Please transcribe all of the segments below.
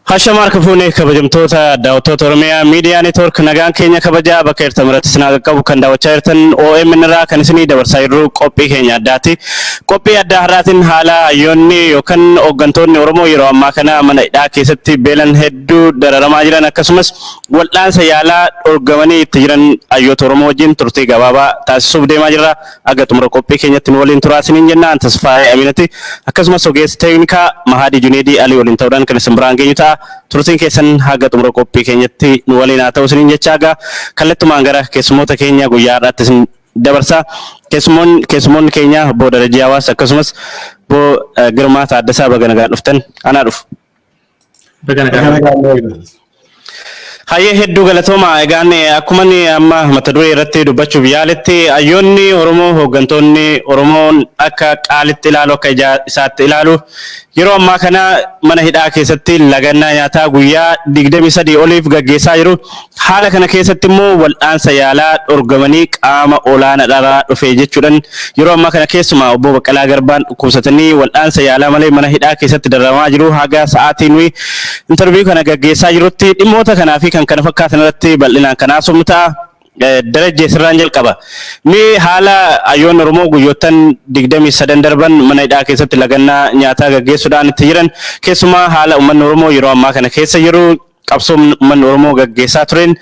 Hashamar Kafune kabajamtoota daawwattoota Oromiyaa Miidiyaa Neetwoork nagaan keenya kabajaa bakka jirtan maratti isin qabu kan daawwachaa jirtan OMN irraa kan isinii dabarsaa jirru qophii keenya addaati. Qophii addaa har'aatiin haala hayyoonni yookaan hooggantoonni Oromoo yeroo ammaa kana mana hidhaa keessatti beelan hedduu dararamaa jiran akkasumas wal'aansa yaalaa dhorgamanii itti jiran hayyoota Oromoo wajjin turtii gabaabaa taasisuuf deemaa jirra. Aga xumura qophii keenyatti nu waliin turaa isiniin jenna. Antasfaayee Aminati akkasumas ogeessi teeknikaa Mahadii Juneedii Alii waliin ta'uudhaan kan isin biraan geenyu ta'a. Turtiin keessan haga xumura qophii keenyatti nu waliin haa ta'u isiniin jecha egaa kallattumaan gara keessummoota keenya guyyaa har'aatti isin dabarsa. Keessummoonni keenya Obbo Darajii Hawaas akkasumas Obbo Girmaa Taaddasaa baga nagaan dhuftan anaa dhufu. Hayyee hedduu galatooma egaan akkuma amma mata duree irratti dubbachuuf yaaletti hayyoonni Oromoo hooggantoonni Oromoon akka qaalitti ilaalu akka isaatti ilaalu yeroo ammaa kana mana hidhaa keessatti lagannaa nyaataa guyyaa 23 oliif gaggeessaa jiru. Haala kana keessatti immoo wal'aansa yaalaa dhorgamanii qaama olaanaadhaa dhufee jechuudhaan yeroo ammaa kana keessumaa Obbo Baqqalaa Garbaan dhukkubsatanii wal'aansa yaalaa malee mana hidhaa keessatti dararamaa jiru. Haga sa'aatii nuyi interview kana gaggeessaa jirutti dhimmoota kanaa fi kan kana fakkaatan irratti bal'inaan kan haasofnu ta'a. Darajee sirraan jalqaba. Mee haala hayyoonni Oromoo guyyoottan 23 darban mana hidhaa keessatti lagannaa nyaataa gaggeessuudhaan itti jiran keessumaa haala uummanni Oromoo yeroo ammaa kana keessa jiru qabsoo uummanni Oromoo gaggeessaa tureen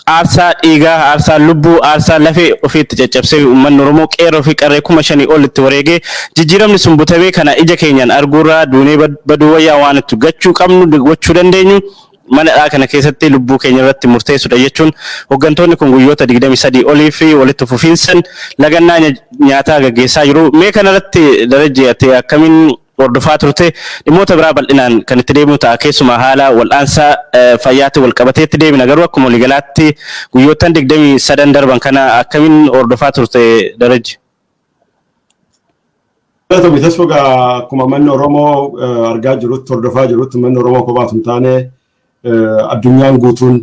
aarsaa dhiigaa, aarsaa lubbuu, aarsaa lafee ofiitti caccabsee uummanni Oromoo qeerroo fi qarree 5,000 ol itti wareegee jijjiiramni sun butamee kana ija keenyaan arguurraa duunee baduu wayyaa waan itti gochuu qabnu gochuu dandeenyu. Mana hidhaa kana keessatti lubbuu keenya irratti murteessuudha jechuun hooggantoonni kun guyyoota 23 olii fi walitti fufiinsan lagannaa nyaataa gaggeessaa jiru. Mee kanarratti Darajee ati akkamiin hordofaa turte dhimmoota biraa bal'inaan kan itti deemnu ta'a keessumaa haala wal'aansa fayyaatti wal qabatee itti deemina garuu akkuma waliigalaatti guyyoottan 23 darban kana akkamiin hordofaa turte Darajee? Akkuma manni Oromoo argaa jirutti hordofaa jirutti manni Oromoo kophaatu hin taane addunyaan guutuun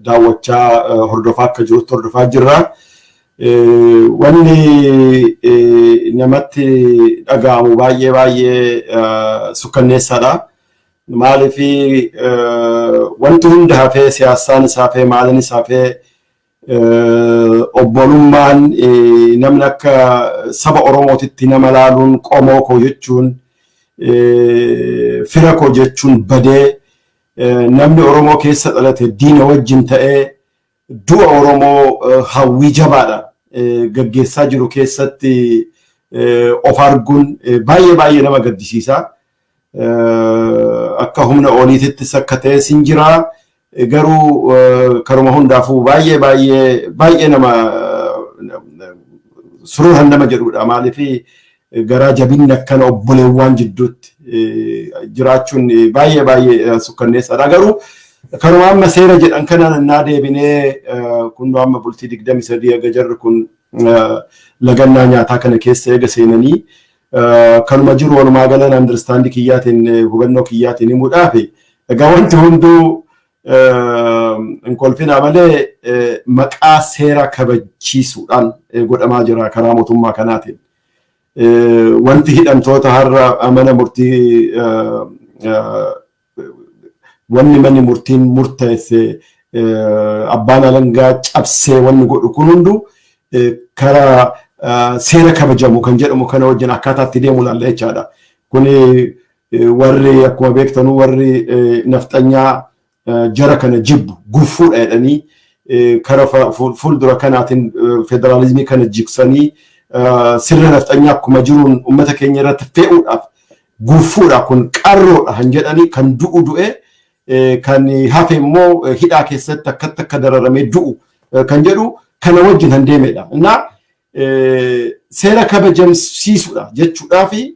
daawwachaa hordofaa akka jirutti hordofaa jirra. Wanni namatti dhaga'amu baay'ee sukkanneessaadha. Maaliif wanti hunda hafee siyaassaan isaa hafee maaliin isaa hafee obbolummaan namni akka saba Oromootitti nama laaluun qomoo koo jechuun fira koo jechuun badee namni Oromoo keessa dhalate diina wajjin ta'ee du'a Oromoo hawwii jabaadha gaggeessaa jiru keessatti of arguun baay'ee nama gaddisiisa. Akka humna oliititti sakkatee sin jira garuu karuma hundaafuu baay'ee nama suruuran nama jedhudha. Maaliif garaa jabinni akkana obboleewwan jidduutti jiraachuun baay'ee sukkanneessaadha. Garuu karuma amma seera jedhan kana naa deebinee kun amma bultii 23 eega jarri kun lagannaa nyaataa kana keessa eega seenanii kanuma jiru walumaa galan understanding kiyyaatiin hubannoo kiyyaatiin himuudhaaf egaa wanti hunduu in kolfina malee maqaa seera kabachiisuudhaan godhamaa jira karaa mootummaa kanaatiin. Wanti hidhamtoota har'a mana murtii wanni manni murtiin murteesse abbaan alangaa cabsee wanni godhu kun hundu karaa seera kabajamu kan jedhamu kana wajjin akkaataatti deemu laalla jechaadha. Kuni warri akkuma beektanu warri nafxanyaa jara kana jibbu guffuudha jedhanii karaa fuuldura kanaatiin federaalizimii kana jigsanii sirna nafxanyaa akkuma jiruun uummata keenya irratti fe'uudhaaf guffuudha kun qarroodha han jedhanii kan du'e kan hafe immoo hidhaa keessatti akka dararamee du'u kan jedhu kana wajjin han deemedha. Innaa seera kabajamsiisuudha jechuudhaa fi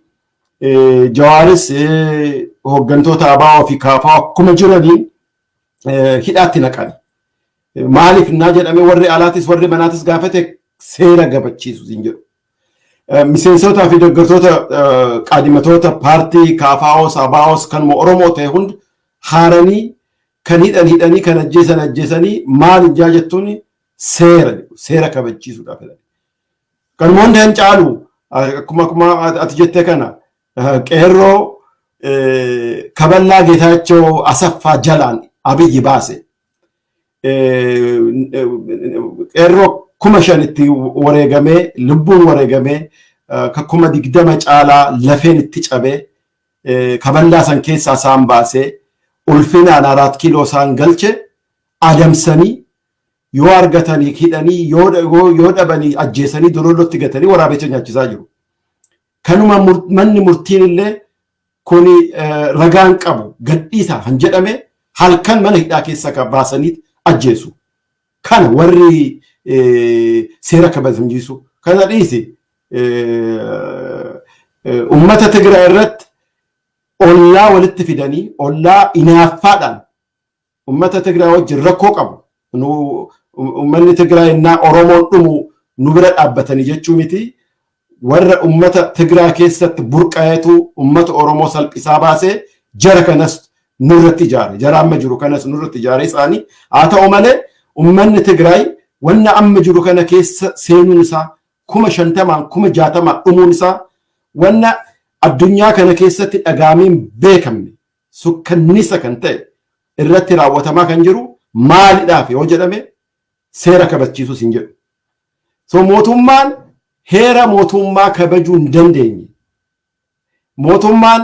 Jawaaris hooggantoota ABO fi KFO akkuma jiraniin hidhaatti naqani. Maaliif naa jedhamee warri alaatis warri manaatis gaafate seera kabachiisu hin jedhu. Miseensotaa fi deeggartoota qaadhimatoota paartii KFOs ABOs kan Oromoo ta'e hunda haaranii kan hidhanii kan ajjeesanii maal jettuun seera kabachiisuudha fedhan. Kan hunda hin caalu akkuma ati jettee kana qeerroo kaballaa ጌታቸው አሰፋ ጃላን አብይ ባሴ ኤሮ ኩመሸንቲ ወሬገሜ ልቡን ወሬገሜ ከኩመ ዲግደመ ጫላ ለፌን ትጨቤ kaballa san keessa saan baase ulfinaan 4 kiiloo saan galche adamsanii yoo argatanii hidhanii yoo dhabanii ajjeesanii dololotti gatanii waraabecha nyaachisaa jiru. Kanuma manni murtiin illee kuni ragaan qabu gadhiisa han jedhame halkan mana hidhaa keessa ka baasanii ajjeesu. Kana warri seera kabajamjiisu kana dhiisi ummata Tigraay irratti ollaa walitti fidanii ollaa inaaffaadhaan ummata Tigraay wajjin rakkoo qabu. Ummanni Tigraay na Oromoon dhumu nu bira dhaabbatanii jechuu miti. Warra ummata Tigraay keessatti burqayeetu ummata Oromoo salphisaa baasee jara kanas nurratti ijaare. Jara amma jiru kanas nurratti ijaare isaanii haa ta'u malee ummanni Tigraay wanna amma jiru kana keessa seenuun isaa 50,000 60,000 dhumuun isaa wanna addunyaa kana keessatti dhagaamiin beekamne sukkannisa kan ta'e irratti raawwatamaa kan jiru maalidhaaf yoo jedhame seera kabachiisuu sin jedhu. So mootummaan heera mootummaa kabajuu hin dandeenye. Mootummaan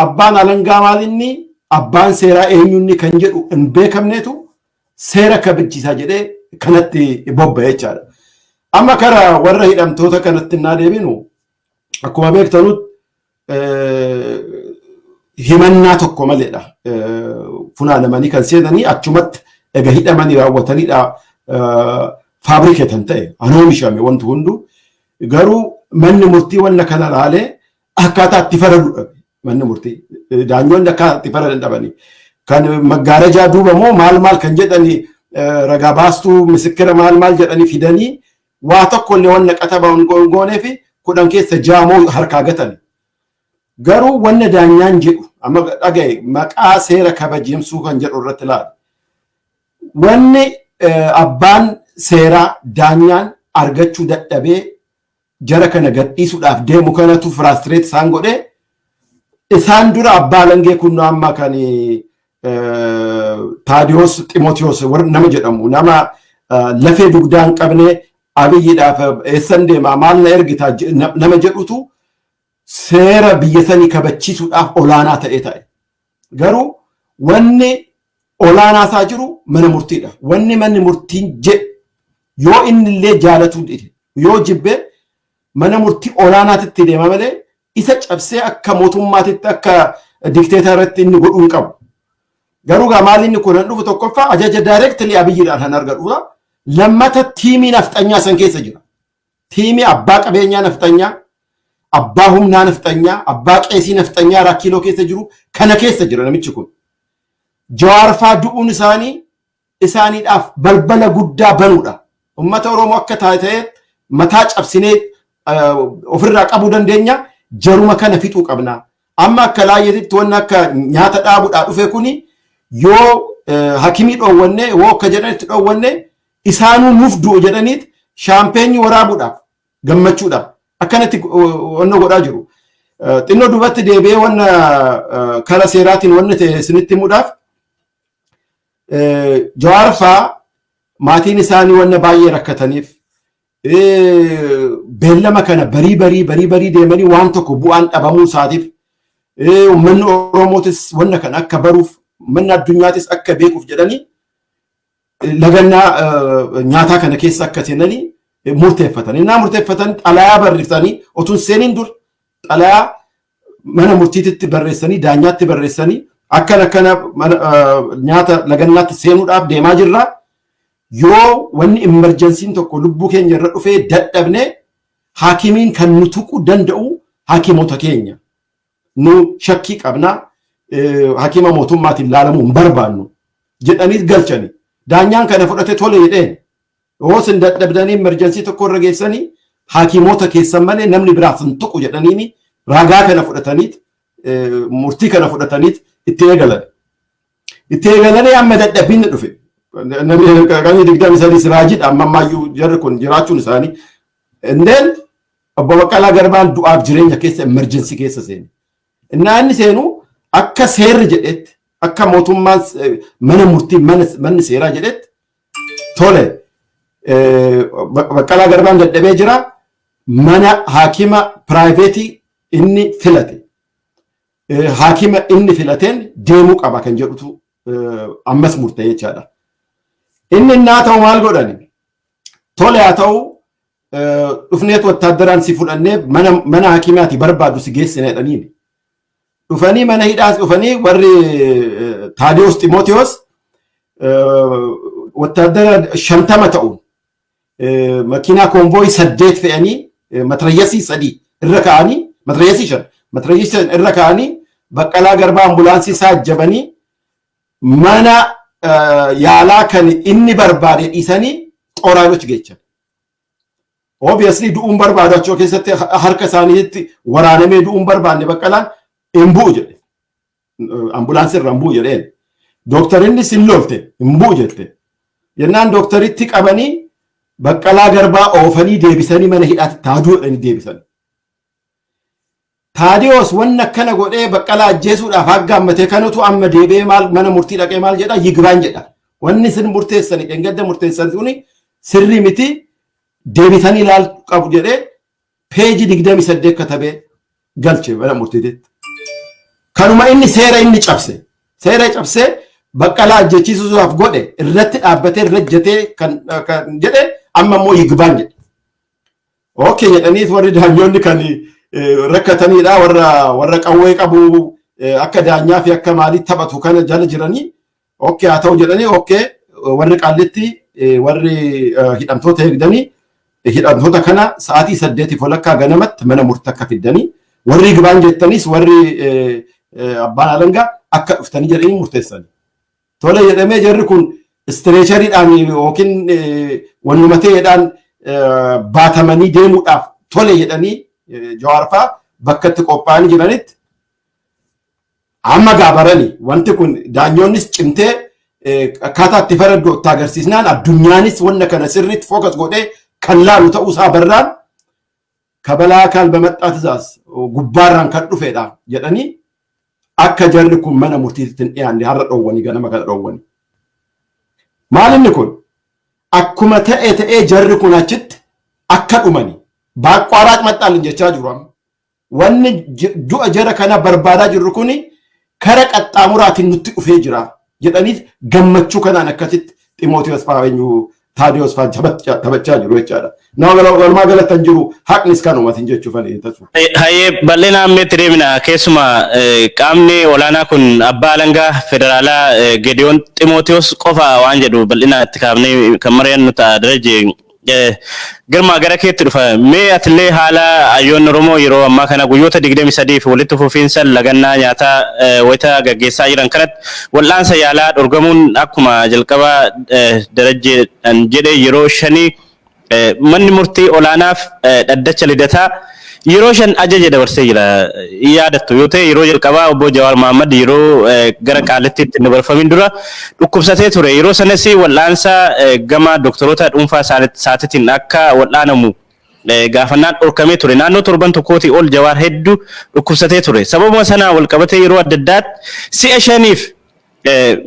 abbaan alangaa maalinni abbaan seeraa eenyunni kan jedhu hin beekamneetu seera kabachiisaa jedhee kanatti bobba'ee jechaadha. Amma kara warra hidhamtoota kanatti naa deebinu akkuma beektanutti himannaa tokko maleedha. Funaanamanii kan seenanii achumatti ega hidhamanii raawwataniidha faabrikeetan ta'e anoomishame wanti hundu garuu manni murtii wanna kana laalee akkaataa itti faradu dhabe manni murtii daanyoonni akkaataa itti faradan dhabanii kan maggaarajaa duuba moo maal kan jedhanii ragaa baastuu misikira maal jedhanii fidanii waa tokko illee wanna qatabaan goonee fi 10 keessa jaamoo harkaa gatanii. Garuu wanna daanyaan jedhu amma dhagaye maqaa seera kabajamsuu kan jedhu irratti laala. Wanni abbaan seeraa daanyaan argachuu dadhabee jara kana gadhiisuudhaaf deemu kanatu firaastireet isaan godhee isaan dura abbaa langee kun amma kan Taadiyoos Ximootiyoos nama jedhamu nama lafee dugdaan qabnee abiyyiidhaaf eessan deemaa maal na ergitaa nama jedhutu seera biyya sanii kabachiisuudhaaf olaanaa ta'e. Garuu wanni olaanaa isaa jiru mana murtiidha. Wanni manni murtiin jedhu yoo inni illee jaalatu yoo jibbe mana murtii olaanaatitti deema malee isa cabsee akka mootummaatitti akka dikteetaratti inni godhuu qabu. Garuu maal inni kun dhufu tokkoffaa ajaja daayireektilii abiyyiidhaan kan argadhuudha. Lammata tiimii nafxanyaa san keessa jira. Tiimii abbaa qabeenyaa nafxanyaa, abbaa humnaa nafxanyaa, abbaa qeesii nafxanyaa rakkiloo keessa jiru kana keessa jira namichi kun. Jawaarfaa du'uun isaaniidhaaf balbala guddaa banuudha. Ummata Oromoo akka ta'e mataa cabsinee ofirraa qabuu dandeenya jaruma kana fixuu qabna. Amma akka laayyeetitti wanna akka nyaata dhaabuudhaa dhufe kuni yoo hakimii dhoowwanne yoo akka jedhanitti dhoowwanne isaanuu nuuf du'u jedhaniit shaampeenyi waraabuudhaaf gammachuudhaaf akkanatti wanna godhaa jiru. Xinnoo duubatti deebi'ee wanna kara seeraatiin wanna ta'e isinitti himuudhaaf Jawaarfaa maatiin isaanii wanna baay'ee rakkataniif beellama kana barii deemanii waan tokko bu'aan dhabamuu isaatiif uummanni Oromootis wanna kana akka baruuf uummanni addunyaatis akka beekuuf jedhanii lagannaa nyaataa kana keessa akka seenanii murteeffatan. Innaa murteeffatan xalayaa barreessanii otuun seeniin dur xalayaa mana murtiititti barreessanii daanyaatti barreessanii akkana nyaata lagannaatti seenuudhaaf deemaa jirra. Yoo wanni emergensiin tokko lubbuu keenya irra dhufee dadhabne hakimiin kan nu tuquu danda'u hakimoota keenya. Nu shakkii qabna hakima mootummaatiin laalamuu hin barbaannu jedhaniit galchani. Daanyaan kana fudhate tole jedheen. Yoo sin dadhabdanii emergensii tokko irra geessanii hakimoota keessan malee namni biraas hin tuqu jedhaniini ragaa kana fudhataniit murtii kana fudhataniit itti eegalan. Itti eegalanii amma dadhabbiin dhufe. Namni kan digdami sadii siraajidha amma ammayyuu jarri kun jiraachuun isaanii. Indeen obbo Baqqalaa Garbaan du'aaf jireenya keessa emerjensii keessa seeni. Innaa inni seenu akka seerri jedhetti akka mootummaan mana murtii manni seeraa jedhetti tole Baqqalaa Garbaan dadhabee jira mana haakima piraayiveetii inni filate haakima inni filateen deemuu qaba kan jedhutu ammas murtee jechaadha. Inni naa ta'u maal godhani tole haa ta'u dhufneet wattaaddaraan si fudhannee mana haakimaati barbaadu si geessina jedhaniini. Dhufanii mana hidhaas dhufanii warri Taadiyoos Ximootiyoos wattaaddara 50 ta'uun makiinaa konvooyi 8 fe'anii matrayyasii 3 irra ka'anii matrayyasii 5 irra ka'anii Baqqalaa Garbaa ambulaansii isaa ajjabanii mana yaalaa kan inni barbaade dhiisanii xooraanochi geechan. Obviously du'uun barbaadu achoo keessatti harka isaaniitti waraanamee du'uun barbaanne Baqqalaan hin bu'u jedhe. Ambulaansii irra hin bu'u jedheen. Dooktarinni sin loolte hin bu'u jette. Jennaan dooktoritti qabanii Baqqalaa Garbaa oofanii deebisanii mana hidhaatti Taadiyoo jedhanii deebisanii. Taadiyoos wanna akkana godhee Baqqalaa ajjeesuudhaaf haggaammatee kanatu amma deebi'ee maal mana murtii dhaqee maal jedha yigbaan jedha. Wanni sin murteessanii dhengadda murteessan suni sirrii miti deebitanii ilaal qabu jedhee peejii 28 katabee galche mana murtiitti. Kanuma inni seera inni cabse. Seera cabsee Baqqalaa ajjechiisuudhaaf godhe irratti dhaabbatee rajjatee kan jedhe amma immoo yigbaan jedhe. Okay jedhaniit warri daanyoonni kan rakkataniidha warra qawwee qabu akka daanyaa fi akka maalii taphatu kana jala jiranii okay haa ta'u jedhanii okay warri qaallitti warri hidhamtoota eegdanii hidhamtoota kana sa'aatii 8:00 ganamatti mana murtii akka fiddanii warri yigbaan jettanis warri abbaan alangaa akka dhuftanii jedhanii murteessan. Tole jedhamee jarri kun istireechariidhaan yookiin wannuma ta'eedhaan baatamanii deemuudhaaf tole jedhanii jawaarfaa bakka itti qophaa'anii jiranitti amma gaabaranii wanti kun daanyoonnis cimtee akkaataa itti faraddu itti agarsiisnaan addunyaanis wanna kana sirriitti fookas godhee kan laalu ta'uusaa barraan kabalaa kalbamaxxaa tizaas gubbaarraan kan dhufeedha jedhanii akka jarri kun mana murtiitti hin dhiyaanne har'a dhoowwanii ganama kana dhoowwanii. Maal inni kun akkuma ta'ee jarri kun achitti akka dhumanii baaqquaraat maxxaalin jechaa jiru amma. Wanni du'a jara kana barbaadaa jirru kuni kara qaxxaamuraatiin nutti dhufee jira jedhaniif gammachuu kanaan akkasitti Ximootiyoos fa'aa Taadiyoos fa'aa taphachaa jiru jechaadha. Nama walumaa galatti hin jiru haqnis kanumatiin jechuufani tasu. Hayyee bal'ina ammeetti deemina keessuma qaamni olaanaa kun abbaa alangaa federaalaa Gediyoon Ximootiyoos qofa waan jedhu bal'ina itti kaafnee kan mari'annu ta'a darajee girmaa gara keetti dhufa mee atillee haala ayyoon Oromoo yeroo ammaa kana guyyoota 23 fi walitti fufiinsa lagannaa nyaataa wayita gaggeessaa jiran kanatti wal'aansa yaalaa dhorgamuun akkuma jalqabaa darajjeedhaan jedhe yeroo 5 manni murtii olaanaaf dhaddacha lidataa yeroo 5 ajaja dabarsee jira yaadattu yoo ta'e yeroo jalqabaa obbo Jawaar Mohammed yeroo gara qaalittiitti hin dabarfamin dura dhukkubsatee ture yeroo sanas wal'aansa gama doktoroota dhuunfaa isaatiitiin akka wal'aanamu gaafannaan dhorkamee ture naannoo 7 tokkooti ol Jawaar hedduu dhukkubsatee ture sababuma sanaa wal qabatee yeroo adda addaatti si'a 5f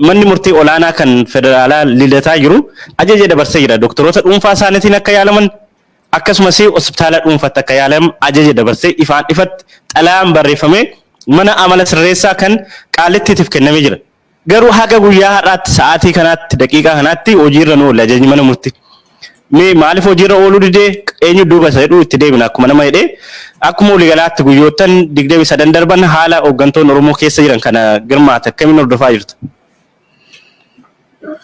manni murtii olaanaa kan federaalaa lidataa jiru ajaja dabarsee jira doktoroota dhuunfaa isaaniitiin akka yaalaman akkasumas hospitaala dhuunfaatti akka yaalamu ajaja dabarsee ifaan ifatti xalayaan barreeffamee mana amala sirreessaa kan qaalittiitiif kennamee jira. Garuu haga guyyaa har'aatti sa'aatii kanaatti daqiiqaa kanaatti hojiirra nu oolle ajajni mana murtii. Mee maaliif hojiirra ooluu didee eenyu duuba isa jedhu itti deebina akkuma nama jedhee akkuma waliigalaatti guyyoottan 23 darban haala hooggantoonni Oromoo keessa jiran kana girmaata akkamiin hordofaa jirtu?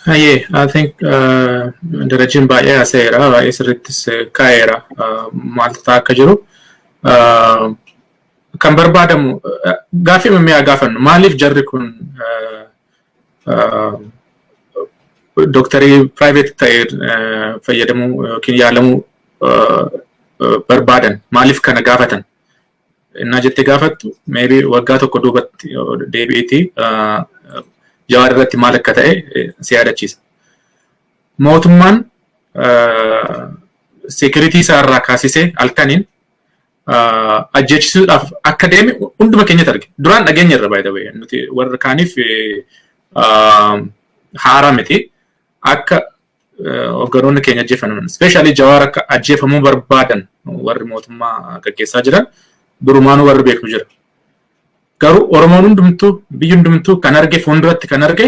Yeah, I think darajin baay'ee aseera baay'ee sirrittis kaa'eera maaltu ta'a akka jiru kan barbaadamu gaaffii mammiyaa gaafannu maaliif jarri kun dooktarii private ta'ee fayyadamuu yookiin yaalamuu barbaadan maaliif kana gaafatan innaa jettee gaafattu maybe waggaa tokko duubatti deebi'eeti Jawaar irratti maal akka ta'e si yaadachiisa. Mootummaan security isaa irraa kaasisee halkaniin ajjeechisuudhaaf akka deeme hunduma keenyatti arge. Duraan dhageenya irra by the way nuti warra kaaniif haaraa miti akka hogganoonni keenya ajjeefaman especially jawara akka ajjeefamuu barbaadan warri mootummaa gaggeessaa jiran durumaanuu warri beeku jira. Garuu Oromoon hundumtuu biyyi hundumtuu kan arge fuulduratti kan arge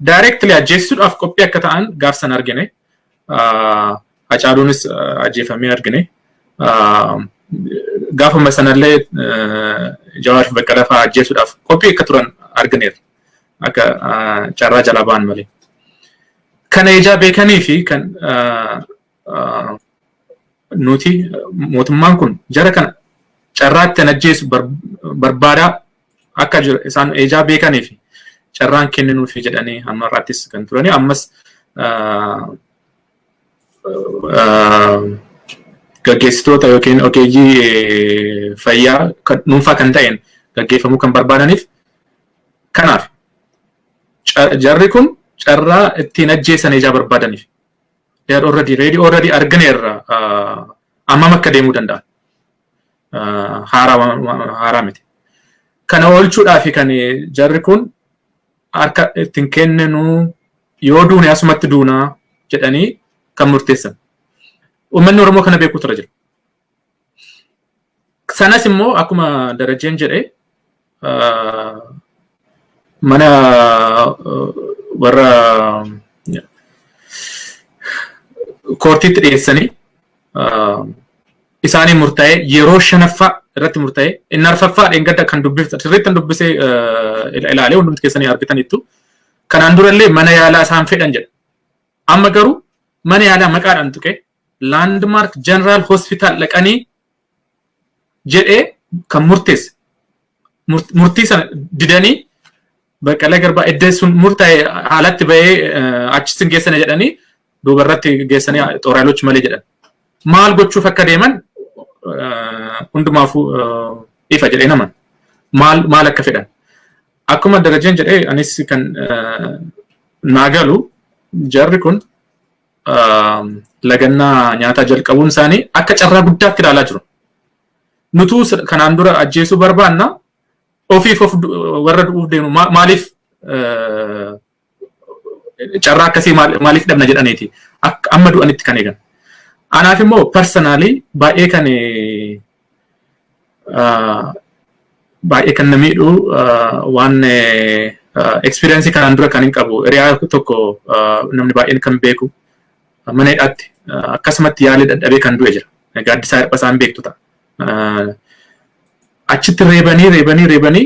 directly ajjeessuudhaaf qophii akka ta'an gaafsan argine. Hacaaluunis ajjeefamee argine. Gaafuma sanallee Jawaariif Baqqalaa fa'aa ajjeesuudhaaf qophii akka turan argineerra. Akka carraa jalaa ba'an malee. Kana ijaa beekanii fi kan nuti mootummaan kun jara kana carraatti an ajjeesu barbaadaa akka jiru isaan ijaa beekanii fi carraan kenninuufi jedhanii hamma irraattis kan turani ammas gaggeessitoota yookiin ogeeyyii fayyaa dhuunfaa kan ta'een gaggeeffamuu kan barbaadaniif kanaaf jarri kun carraa ittiin ajjeesan ijaa barbaadaniif they are already argineerra ammam akka deemuu danda'a. Haaraa miti. Kana oolchuudhaaf kan jarri kun harka ittiin kenninu yoo duune asumatti duunaa jedhanii kan murteessan. Uummanni Oromoo kana beekuu tura jira. Sanas immoo akkuma Darajeen jedhee mana warra koortiitti dhiyeessanii isaanii murtaa'ee yeroo shanaffaa irratti murtaa'ee inni arfaffaa dheengadda kan sirriitti dubbisee ilaalee hundumti keessanii argitaniittu kanaan durallee mana yaalaa isaan fedhan jedha. Amma garuu mana yaalaa maqaadhaan tuqee landmark general hospital dhaqanii jedhee kan murteesse. Murtii sana didanii Baqqalaa Garbaa iddoo sun murtaa'ee haalatti bahee achisin geessana jedhanii duubarratti geessanii xooraalochi malee jedhan. Maal gochuuf akka deeman hundumaafuu ifa jedhee naman maal akka fedhan. Akkuma Darajeen jedhee anis kan naagalu jarri kun lagannaa nyaataa jalqabuun isaanii akka carraa guddaatti ilaalaa jiru. Nutuu kanaan dura ajjeesuu barbaanna ofiif of warra du'uuf deemu maaliif carraa akkasii maaliif dhabna jedhaniiti amma du'anitti kan eegan. Anaaf immoo personally baay'ee kan na miidhu waan experience kanaan dura kan hin qabu hiriyaa tokko namni baay'een kan beeku mana hidhaatti akkasumatti yaalii dadhabee kan du'e jira. Gaaddisaa Hirphasaan beektu ta'a. Achitti reebanii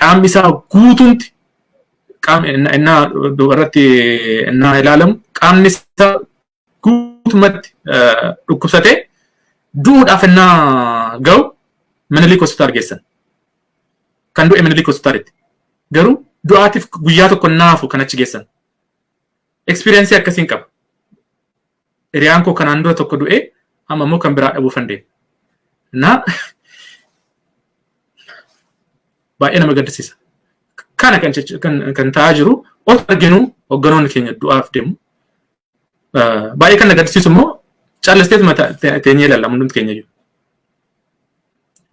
qaamni isaa guutumti innaa dubarratti innaa ilaalamu qaamni isaa guutumatti dhukkubsatee du'uudhaaf innaa ga'u Minilik hospitaal geessan. Kan du'e Minilik hospitaalitti. Garuu du'aatiif guyyaa tokko naafu kan achi geessan. Experience akkasiin qaba. Hiriyaan koo kanaan dura tokko du'e amma immoo kan biraa dhabuuf hin deemu. Baay'ee nama gaddisiisa. Kana kan ta'aa jiru osoo arginu hogganoonni keenya du'aaf deemu. Baay'ee kan na gaddisiisu immoo caallisteetuma teenyee ilaalla hundumti keenya jiru.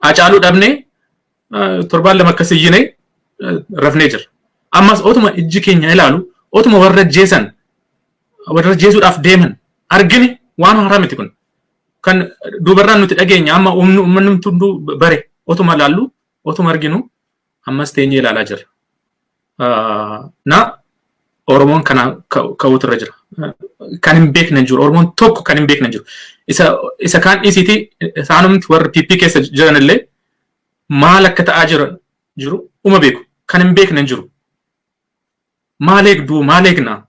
Hacaaluu dhabnee torbaan lama akkas iyyinee rafnee jira. Ammas otuma ijji keenya ilaalu otuma warra jeesuudhaaf deeman argine waan haaraa miti kun. Kan duubarraan nuti dhageenya amma uummanni hunduu bare otuma ilaallu otuma arginu ammas teenyee ilaalaa jirra. Oromoon kana ka'uutu irra jira. Kan hin beekne hin jiru. Oromoon tokko kan hin beekne hin jiru. Isa kaan dhiisiitii isaanumti warri PP keessa jiran illee maal akka ta'aa jiru uma beeku. Kan hin beekne hin jiru. Maal eegduu maal eegnaa?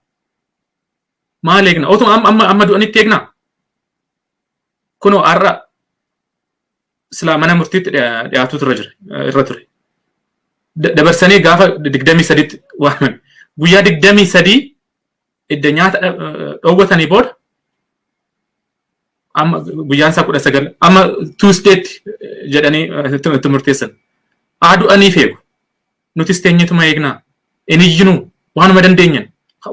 Maal eegnaa? Otuma amma du'anitti eegnaa? Kunoo har'a silaa mana murtiitti dhiyaatuutu irra ture. Dabarsanii gaafa 23tti waaman. Guyyaa 23 idda nyaata dhoowwatanii booda amma guyyaan isaa 19 amma Tuesdaytti jedhanii itti murteessan. Du'anii feegu. Nutis teenyetuma eegnaa. Inni iyyinuu waanuma dandeenyan.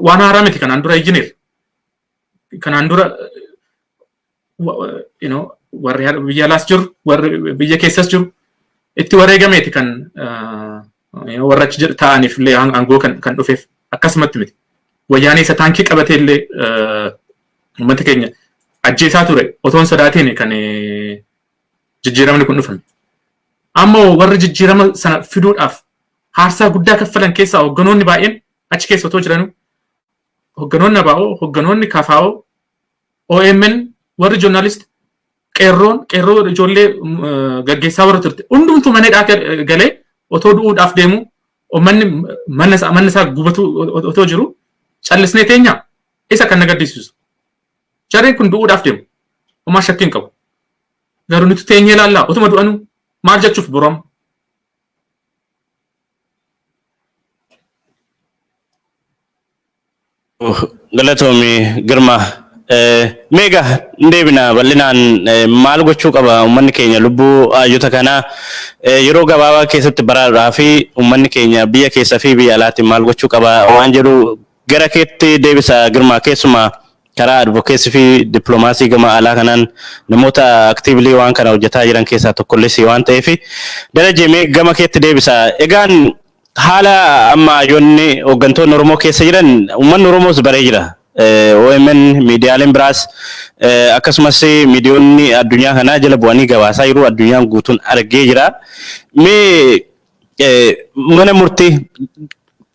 Waan haaraa miti kanaan dura iyyineerra. Kanaan dura warri biyya alaas jiru warri biyya keessas jiru itti wareegameeti kan warra achi ta'aniif illee aangoo kan dhufeef akkasumatti miti. Wayyaanee isa taankii qabatee illee uummata keenya ajjeesaa ture otoon sodaatiin kan jijjiiramni kun dhufame. Ammoo warri jijjiirama sana fiduudhaaf haarsaa guddaa kaffalan keessaa hogganoonni baay'een achi keessa otoo jiranuu hogganoonni ABO, hogganoonni KFO, OMN, warri joornaalisti qeerroo ijoollee gaggeessaa warra turte hundumtuu maneedhaa galee otoo du'uudhaaf deemu uummanni manni isaa gubatu otoo jiru callisnee teenya isa kan nagadisiisu. Jarreen kun du'uudhaaf deemu homaa shakkiin qabu. Garuu nuti teenyee ilaallaa utuma du'anuu maal jechuuf borom. Galatoomi Girma. Meega deebina bal'inaan maal gochuu qaba uummanni keenya lubbuu hayyota kanaa yeroo gabaabaa keessatti baraarraa fi uummanni keenya biyya keessa fi biyya alaatti maal gochuu qaba waan jedhu gara keetti deebisa Girma keessumaa karaa advokeesii fi dippiloomaasii gama alaa kanaan namoota aktiivlii waan kana hojjetaa jiran keessaa tokkollee waan ta'eef darajee gama keetti deebisa. Egaan haala amma hayyoonni hooggantoonni Oromoo keessa jiran uummanni Oromoos baree jira. OMN miidiyaaleen biraas akkasumas miidiyoonni addunyaa kanaa jala bu'anii gabaasaa jiru addunyaan guutuun argee jira. Mana murtii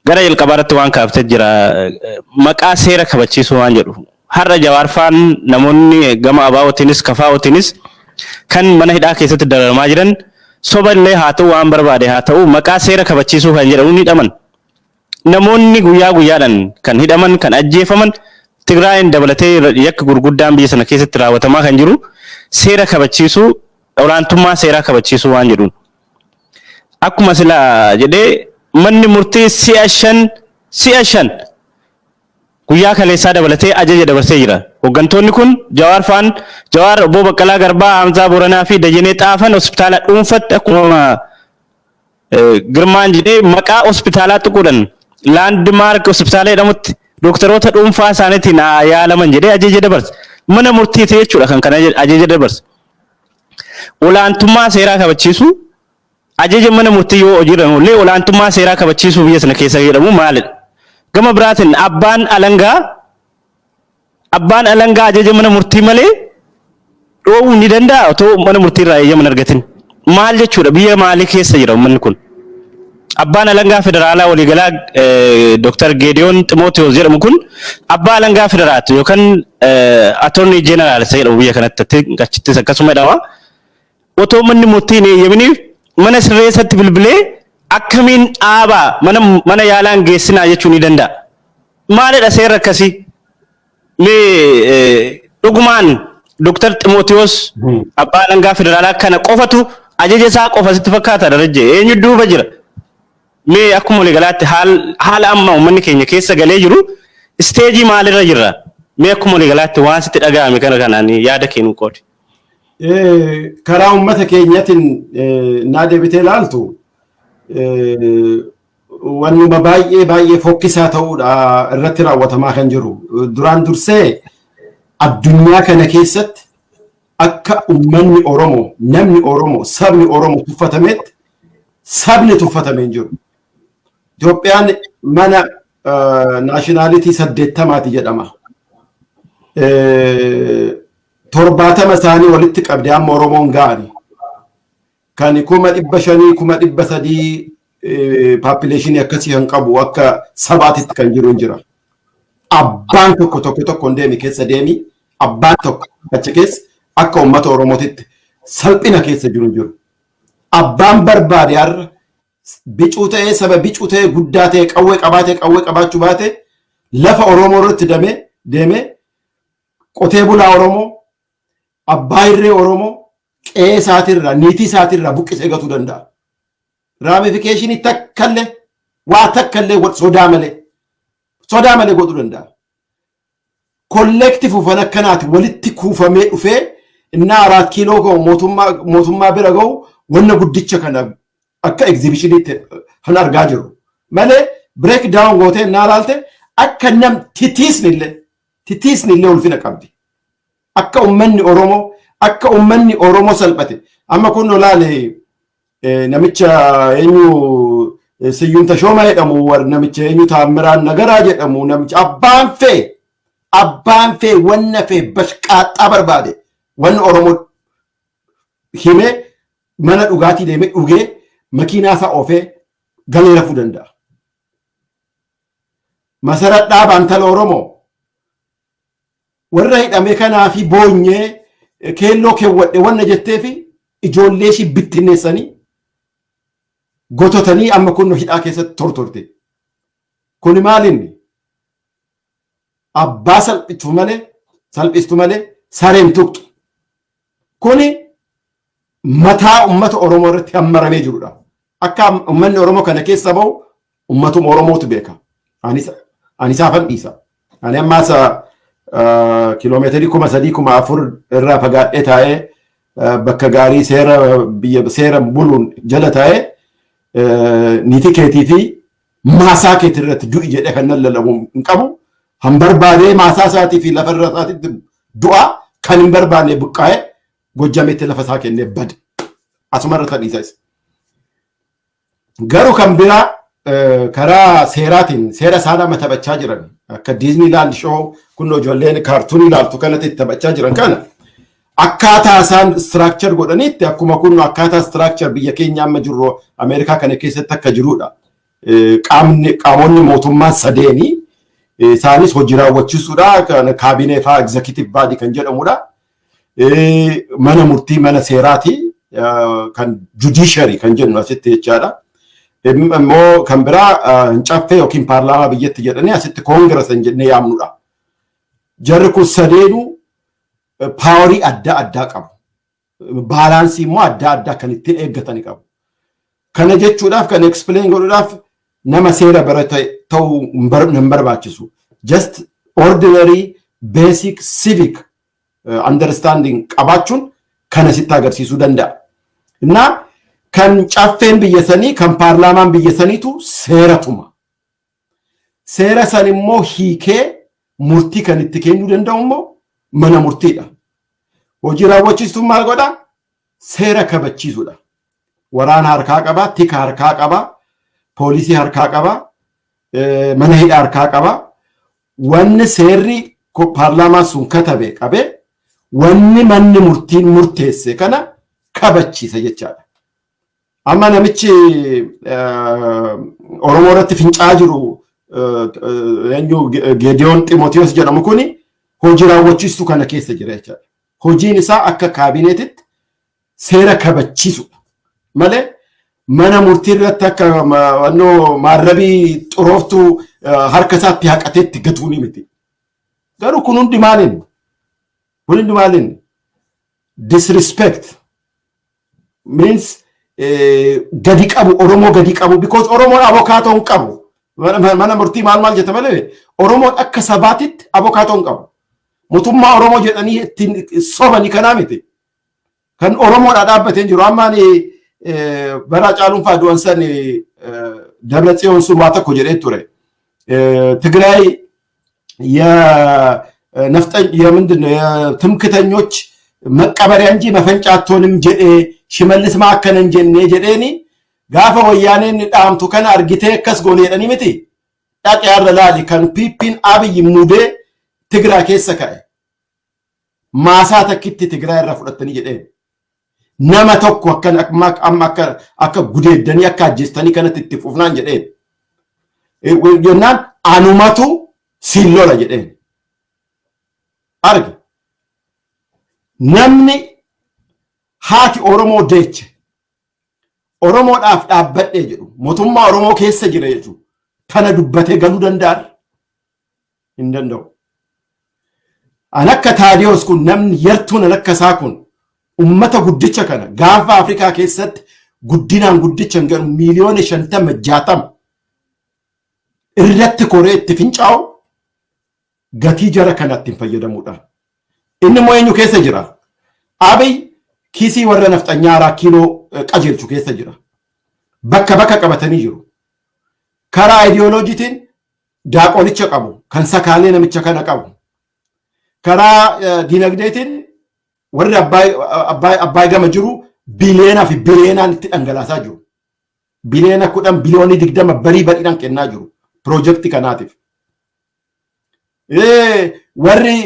gara jalqabaarratti waan kaaftee jira maqaa seera kabachiisuu waan jedhu. Har'a jawaarfaan namoonni gama ABO'tiinis KFO'tiinis kan mana hidhaa keessatti dararamaa jiran soba illee haa ta'u waan barbaade haa ta'u maqaa seera kabachiisuu kan jedhamu ni hidhaman. Namoonni guyyaa guyyaadhaan kan hidhaman kan ajjeefaman Tigraayin dabalatee yakka gurguddaan biyya sana keessatti raawwatamaa kan jiru seera kabachiisuu olaantummaa seeraa kabachiisuu waan jedhuun. Akkuma silaa jedhee manni murtii si'a shan guyyaa kaleessaa dabalatee ajaja dabarsee jira. Hooggantoonni kun Jawaar Obbo Baqqalaa Garbaa, Hamzaa Booranaa fi Dajanee Xaafan hospitaala dhuunfatti akkuma Girmaan jedhee maqaa hospitaalaa tuquudhaan laandmaark hospitaala jedhamutti doktoroota dhuunfaa isaaniitiin yaalaman jedhee ajaja dabarse. Mana murtiiti jechuudha kan kana ajaja dabarse. Olaantummaa seeraa kabachiisuu ajaja mana murtii yoo hojiirra oollee olaantummaa seeraa kabachiisuu biyya sana keessa jedhamu maalidha? Gama biraatiin abbaan alangaa ajaja mana murtii malee dhoowwuu ni danda'a otoo mana murtii irraa eeyyaman argatin. Maal jechuudha biyya maalii keessa jira uummanni kun? Abbaan alangaa federaalaa waliigalaa Dr. Geediyoon Ximootiyoos jedhamu kun abbaa alangaa federaati yookaan attorney general jedhamu biyya kanatti achittis akkasuma jedhama. Otoo manni murtii hin eeyyaminiif mana sirreessatti bilbilee akkamiin dhaabaa mana yaalaan geessinaa jechuu ni danda'a. Maalidha seera akkasii? Dhugumaan Dr. Ximootiyoos abbaa alangaa federaalaa kana qofatu ajaja isaa qofa sitti fakkaata darajee eenyu duuba jira? Akkuma waliigalaatti haala amma uummanni keenya keessa galee jiru isteejii maalirra jirra? Akkuma waliigalaatti waan sitti dhaga'ame kanaan yaada kennu qoodi. Karaa uummata keenyatiin naa deebitee ilaaltu wannuma baay'ee fokkisaa ta'uudha irratti raawwatamaa kan jiru. Duraan dursee addunyaa kana keessatti akka uummanni Oromoo, namni Oromoo, sabni Oromoo tuffatametti sabni tuffatamee hin jiru. Itoophiyaan mana naashinaalitii 80 jedhama. 70 isaanii walitti qabdee amma Oromoon ga'ani. Kan 500,000 population akkasii kan qabu akka sabaatitti kan jiru hin jira. Abbaan tokko deemi keessa deemi abbaan tokko achi keessa akka uummata Oromootitti salphina keessa jiru hin jiru. Abbaan barbaade har'a bicuu ta'ee saba bicuu ta'ee guddaa ta'ee qawwee qabaachuu baate lafa Oromoo irratti deemee qotee bulaa Oromoo abbaa irree Oromoo qe'ee isaatirraa niitii isaatirraa buqqisee gatuu danda'a. Raamifikashinii takkallee waa takkallee sodaa malee godhuu danda'a. Kollektiif ufan akkanaati walitti kuufamee dhufee innaa 4 kiiloo ga'u mootummaa bira ga'u wanna guddicha kana akka egzibishiniitti kan argaa jiru. Malee break down gootee innaa ilaalte akka nam titiisni illee ulfina qabdi. Akka uummanni Oromoo akka ummanni Oromoo salphate amma kun olaale namicha eenyu Siyyuun Tashooma jedhamu war namicha eenyu Taammiraan Nagaraa jedhamu namicha abbaan fee wanna fee bashqaaxaa barbaade wanni Oromoo hime mana dhugaatii deemee dhugee makiinaa isaa oofee galee rafuu danda'a. Masarat dhaabaan tala Oromoo warra hidhame kanaa fi boonyee keelloo keewwadhe wanna jettee fi ijoollee ishii bittinneessanii gototanii amma kun hidhaa keessatti tortorte. Kuni maalinni abbaa salphistu malee sareen tuqxu. Kuni mataa ummata Oromoo irratti hammaramee jirudha. Akka ummanni Oromoo kana keessa bahu ummatuma Oromootu beeka. Ani isaafan dhiisa. Ani ammaas kiiloomeetirii 3,400 irraa fagaadhee taa'ee bakka gaarii seera buluun jala taa'ee niitii keetii fi maasaa keetii irratti du'i jedhee kan nan lalabu hin qabu. Han barbaadee maasaa isaatii fi lafa irra isaatiitti du'a kan hin barbaanne buqqaa'ee Gojjameetti lafa isaa kennee bade. Asuma irra dhiisa isa. Garuu kan biraa karaa seeraatiin seera isaan amma taphachaa jiran akka Disneyland show kun ijoolleen kaartuunii ilaaltu kanatti taphachaa jiran kana akkaataa isaan structure godhaniitti akkuma kun akkaataa structure biyya keenya amma jirru Ameerikaa kana keessatti akka jirudha. Qaamonni mootummaa sadeeni isaanis hojii raawwachiisuudha kan kaabinee fa'aa executive body kan jedhamudha. Mana murtii mana seeraati kan judiciary kan jennu asitti jechaadha. Immoo kan biraa hin caffee yookiin paarlaamaa biyyatti jedhanii asitti koongirees hin jennee yaamnudha. Jarri kun sadeenu paawarii adda addaa qabu. Baalaansii immoo adda addaa kan ittiin eeggatanii qabu. Kana jechuudhaaf kan explain godhuudhaaf nama seera barate ta'uu hin barbaachisu. Just ordinary basic civic understanding qabaachuun kana sitti agarsiisuu danda'a. Innaa kan caffeen biyya sanii kan paarlaamaan biyya saniitu seeratuma. Seera san immoo hiikee murtii kan itti kennuu danda'u immoo mana murtiidha. Hojii raawwachiistuun maal godhaa? Seera kabachiisuudha. Waraana harkaa qabaa, tika harkaa qabaa, poolisii harkaa qabaa, mana hidhaa harkaa qabaa. Wanni seerri paarlaamaan sun katabe qabee wanni manni murtiin murteesse kana kabachiisa jechaadha. Amma namichi Oromoo irratti fincaa jiru Geediyoon Ximootiyoos jedhamu kuni hojii raawwachiistuu kana keessa jira jechaadha. Hojiin isaa akka kaabineetitti seera kabachiisudha malee mana murtii irratti akka maarrabii xurooftuu harka isaatti haqateetti gatuu ni miti. Garuu kun hundi maaliin? Kun hundi maaliin? Disrespect means gadi qabu Oromoo gadi qabu because Oromoon abokaatoo hin qabu. Mana murtii maal jetta malee Oromoon akka sabaatitti abokaatoo hin qabu. Mootummaa Oromoo jedhanii ittiin sobanii kanaa miti. Kan Oromoodhaa dhaabbatee jiru ammaan bara Caaluun fa'aa du'an san Dabratsiyoon sun waa tokko jedhee ture. ትግራይ የምንድን ነው የትምክተኞች መቀበሪያ እንጂ መፈንጫ አትሆንም ጀዴ ሽመልስ ማከነ እንጀኔ ጀዴኒ ጋፈ ወያኔን ዳምቱ ከን አርጊቴ ከስ ጎኔደኒ ምቲ ዳቅ ያረላሊ ከን ፒፒን አብይ ሙዴ ትግራይ ከሰከ ማሳ ተክቲ ትግራይ ረፍለተኒ ጀዴ ነመ tokko akkan akka gudeedani akka ajjeestani kanatti itti fufnaan jedheen yennaan anumatu sillola jedheen argi namni haati Oromoo deeche Oromoodhaaf dhaabbadhee jedhu mootummaa Oromoo keessa jira jechuudha kana dubbatee galuu danda'an hin danda'u. An akka Taadiyoos kun namni yartuun an akka isaa kun ummata guddicha kana gaafa Afrikaa keessatti guddinaan guddicha hin ganu miiliyoona 50-60 irratti koree itti fincaa'u gatii jara kanatti hin fayyadamuudhaan. Inni immoo eenyu keessa jira? Abiy kiisii warra nafxanyaa 4 kiiloo qajeelchu keessa jira. Bakka bakka qabatanii jiru. Karaa ideoloojiitiin daaqonicha qabu kan sakaalee namicha kana qabu. Karaa dinagdeetiin warri abbaa gama jiru bileenaa fi bileenaan itti dhangalaasaa jiru. Bileena kudhan biliyoonii 20 barii badhiidhaan kennaa jiru piroojeektii kanaatiif. Warri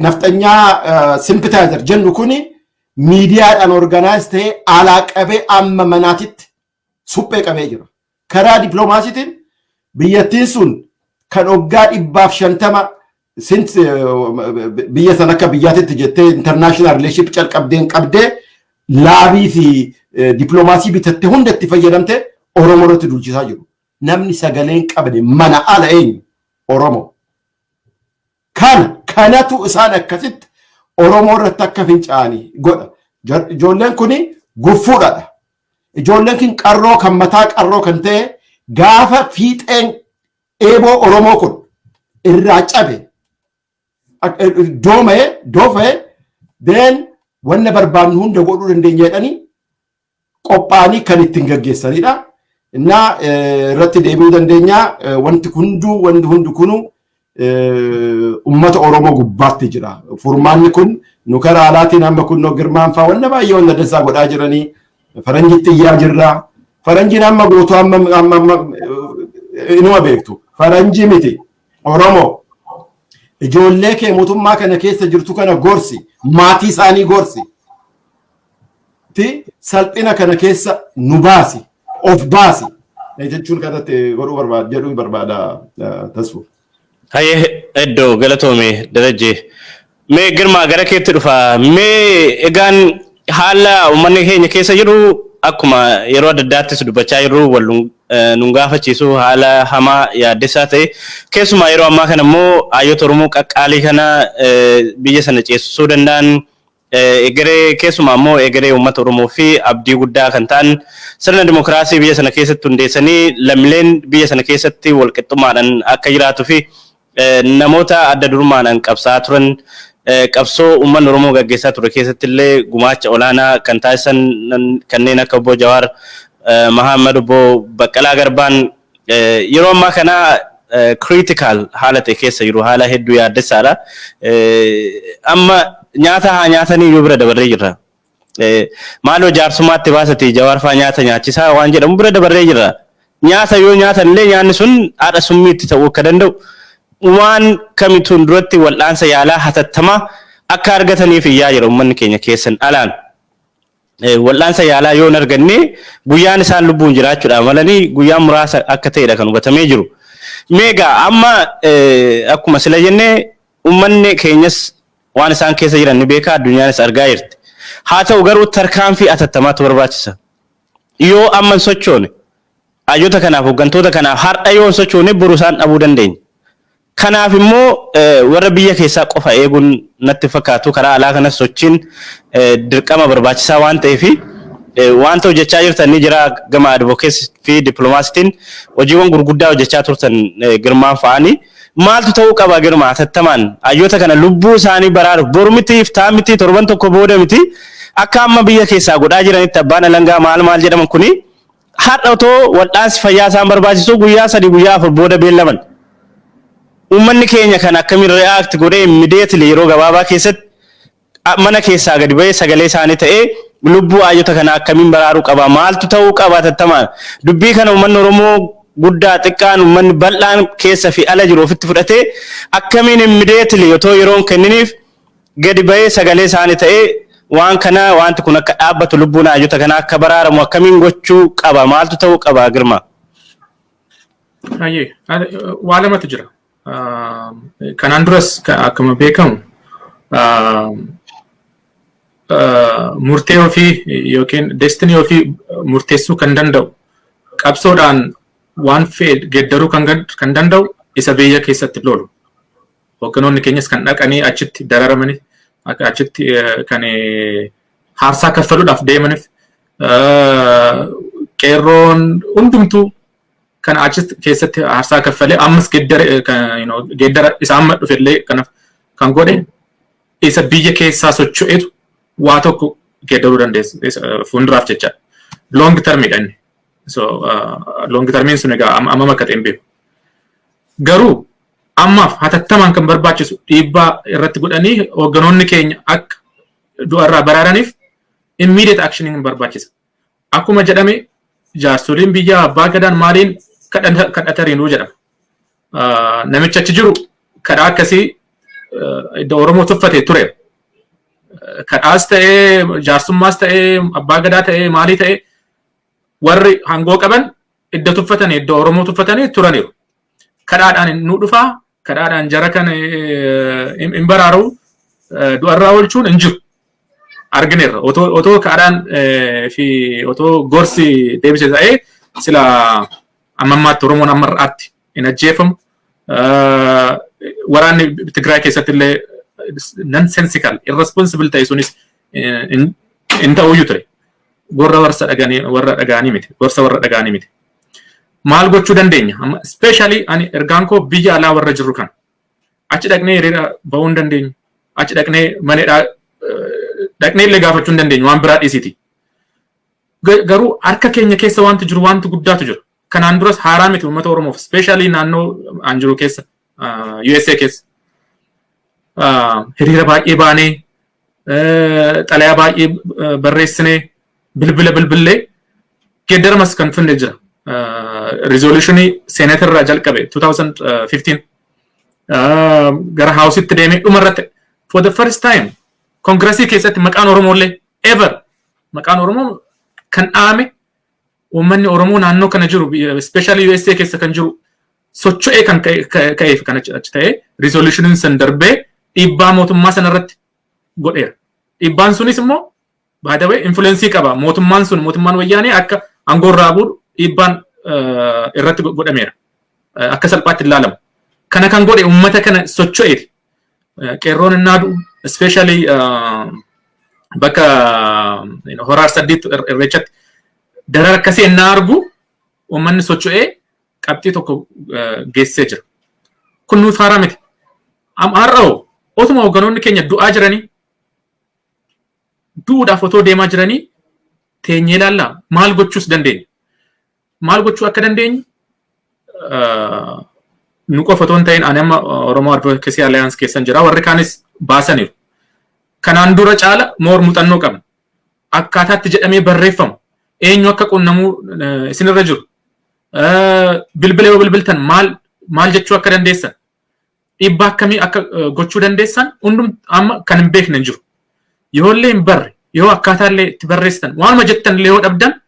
naftanyaa simpitaayizer jennu kuni miidiyaadhaan organaayiz ta'ee alaa qabee amma manaatitti suphee qabee jira. Karaa dippiloomaasiitiin biyyattiin sun kan waggaa 150 biyya san akka biyyaatitti jettee international relationship calqabdeen qabdee laabii fi dippiloomaasii bitatte hunda itti fayyadamte Oromoo irratti dulchisaa jiru. Namni sagaleen qabde mana ala eenyu Oromoo. Kanatu isaan akkasitti Oromoo irratti akka fincaanii godha. Ijoolleen kuni guffuudhaadha. Ijoolleen kun qarroo kan mataa qarroo kan ta'e gaafa fiixeen eeboo Oromoo kun irraa cabe doofee deen wanna barbaannu hunda godhuu dandeenya jedhanii qophaa'anii kan ittiin gaggeessanidha. Innaa irratti deemuu dandeenya wanti hundi kunu ummata Oromoo gubbaatti jira. Furmaanni kun nu karaa alaatiin amma kunnoo girmaan fa'aa wanna baay'ee wanna dansaa godhaa jiranii faranjitti iyyaa jirra. Faranjiin amma gootu amma inuma beektu. Faranjii miti Oromoo. Ijoollee kee mootummaa kana keessa jirtu kana gorsi. Maatii isaanii gorsi. Salphina kana keessa nu baasi. Of baasi. Jechuun kanatti jedhuu barbaada tasfu. Hayyee iddoo galatoome darajee. Mee girmaa gara keetti dhufa. Mee egaan haala uummanni keenya keessa jiru akkuma yeroo adda addaattis dubbachaa jirru wal nun gaafachiisu haala hamaa yaaddeessaa ta'e keessumaa yeroo ammaa kana immoo hayyoota Oromoo qaqqaalii kana biyya sana ceesisuu danda'an egeree keessumaa immoo egeree uummata Oromoo fi abdii guddaa kan ta'an sirna dimokiraasii biyya sana keessatti hundeessanii lammiileen biyya sana keessatti walqixxummaadhaan akka jiraatuu fi namoota adda durummaadhaan qabsaa turan qabsoo uummanni Oromoo gaggeessaa ture keessatti illee gumaacha olaanaa kan taasisan kanneen akka obbo Jawara Mohammed obbo Baqqalaa Garbaan yeroo ammaa kana critical haala ta'e keessa jiru haala hedduu yaaddessaadha. Amma nyaata haa nyaatanii yoo bira dabarree jirra. Maaloo jaarsummaatti baasati Jawara fa'aa nyaata nyaachisaa waan jedhamu bira dabarree jirra. Nyaata yoo nyaatan illee nyaanni sun haadha summiitti ta'uu akka danda'u. Waan kamituun duratti wal'aansa yaalaa hatattamaa akka argataniif iyyaa jira uummanni keenya keessan alaan. Wal'aansa yaalaa yoo hin arganne guyyaan isaan lubbuun jiraachuudha malanii guyyaan muraasa akka ta'edha kan hubatamee jiru. Meegaa amma akkuma sila jennee uummanni keenyas waan isaan keessa jiran ni beeka addunyaanis argaa jirti. Haa ta'u garuu tarkaanfii hatattamaatu barbaachisa. Yoo amma hin sochoone hayyoota kanaaf hooggantoota kanaaf har'a yoo hin sochoone boru isaan dhabuu dandeenya. Kanaaf immoo warra biyya keessaa qofa eeguun natti fakkaatu karaa alaa kanas sochiin dirqama barbaachisaa waan ta'eef wanta hojjechaa jirtan ni jira gama advocacy fi dippiloomaasiitiin hojiiwwan gurguddaa hojjechaa turtan girmaan fa'anii maaltu ta'uu qaba girmaa hatattamaan hayyoota kana lubbuu isaanii baraaruuf boru miti iftaa miti torban tokko booda miti akka amma biyya keessaa godhaa jiranitti abbaan alangaa maal jedhaman kuni har'a otoo wal'aansi fayyaa isaan barbaachisu guyyaa 3 guyyaa 4 booda beellaman. Uummanni keenya kan akkamiin react godhee immediately yeroo gabaabaa keessatti mana keessaa gadi ba'ee sagalee isaanii ta'ee lubbuu hayyoota kana akkamiin baraaruu qaba maaltu ta'uu qaba hatattamaan dubbii kana uummanni Oromoo guddaa xiqqaan uummanni bal'aan keessa fi ala jiru ofitti fudhatee akkamiin immediately otoo yeroon kenniniif gadi ba'ee sagalee isaanii ta'ee waan kana wanti kun akka dhaabbatu lubbuun hayyoota kana akka baraaramu akkamiin gochuu qaba maaltu ta'uu qaba girma. Hayyee waa lamatu jira. Kanaan duras akkuma beekamu murtee ofii yookiin destiny ofii murteessuu kan danda'u qabsoodhaan waan fedhe geeddaruu kan danda'u isa biyya keessatti loolu. Hoogganoonni keenyas kan dhaqanii achitti dararamanii achitti kan haarsaa kaffaluudhaaf deemaniif qeerroon hundumtuu kan achitti keessatti haarsaa kaffalee ammas geeddara isa amma dhufellee kan godhe isa biyya keessaa socho'etu waa tokko geeddaruu dandeessa fuulduraaf jecha long termidha inni. So long termiin sun egaa amma akka ta'e hin beeku. Garuu ammaaf hatattamaan kan barbaachisu dhiibbaa irratti godhanii hoogganoonni keenya akka du'arraa baraaraniif immediate actioning barbaachisa. Akkuma jedhame jaarsoliin biyya abbaa gadaan maaliin kadhatariinuu jedhama. Namicha achi jiru kadhaa akkasii iddoo Oromoo tuffate ture. Kadhaas ta'ee jaarsummaas ta'ee abbaa gadaa ta'ee maalii ta'ee warri hangoo qaban iddoo tuffatanii iddoo Oromoo tuffatanii turaniiru. Kadhaadhaan nu dhufaa kadhaadhaan jara kan hin baraaru du'arraa oolchuun hin jiru. Argineerra otoo kadhaan fi otoo gorsi deebisee ta'ee sila ammammaatti Oromoon ammarraatti hin ajjeefamu. Waraanni Tigraay keessatti illee nonsensical irresponsible ta'e sunis hin ta'uyyuu ture. Gorsa warra dhagaanii miti. Gorsa warra dhagaanii miti. Maal gochuu dandeenya? Especially ani ergaan koo biyya alaa warra jirru kan achi dhaqnee hiriira bahuu hin dandeenyu. Achi dhaqnee maneedhaa dhaqnee illee gaafachuu hin dandeenyu waan biraa dhiisiti. Garuu harka keenya keessa wanti jiru wanti guddaatu jira. Kanaan duras haaraa miti uummata Oromoof especially naannoo an jiru keessa USA keessa. Hiriira baay'ee baanee xalayaa baay'ee barreessinee bilbilee geeddaramas kan finne jira. Resolutionii seenatirraa jalqabe 2015 gara haawusitti deemee dhumarratti for the first time kongiresii keessatti maqaan Oromoolee ever maqaan Oromoo kan dhaame uummanni Oromoo naannoo kana jiru especially USA keessa kan jiru socho'ee kan ka'eef kan achi ta'ee resolutionin san darbee dhiibbaa mootummaa sanarratti godheera. Dhiibbaan sunis immoo by the way influensii qaba. Mootummaan wayyaanee akka aangoorraa buudhu dhiibbaan irratti godhameera. Akka salphaatti ilaalamu. Kana kan godhe uummata kana socho'eeti. Qeerroon innaadu especially bakka horaar saddeet irreechatti darar akkasii innaa argu uummanni socho'ee qabxii tokko geessee jira. Kun nuuf haaraa miti. Har'oo otuma hogganoonni keenya du'aa jiranii du'uudhaaf otoo deemaa jiranii teenyee ilaallaa maal gochuus dandeenya. Maal gochuu akka dandeenyu nu qofa otoo hin ta'in ani amma Oromoo Advocacy Alliance keessan jira warri kaanis baasaniiru. Kanaan dura caala moor muuxannoo qabna. Akkaataatti jedhamee barreeffamu eenyu akka qunnamuu isinirra jiru. Bilbila yoo bilbiltan maal jechuu akka dandeessan dhiibbaa akkamii akka gochuu dandeessan hundum amma kan hin beekne hin jiru. Yoo illee hin barre yoo akkaataa illee itti barreessitan waanuma jettan illee yoo dhabdan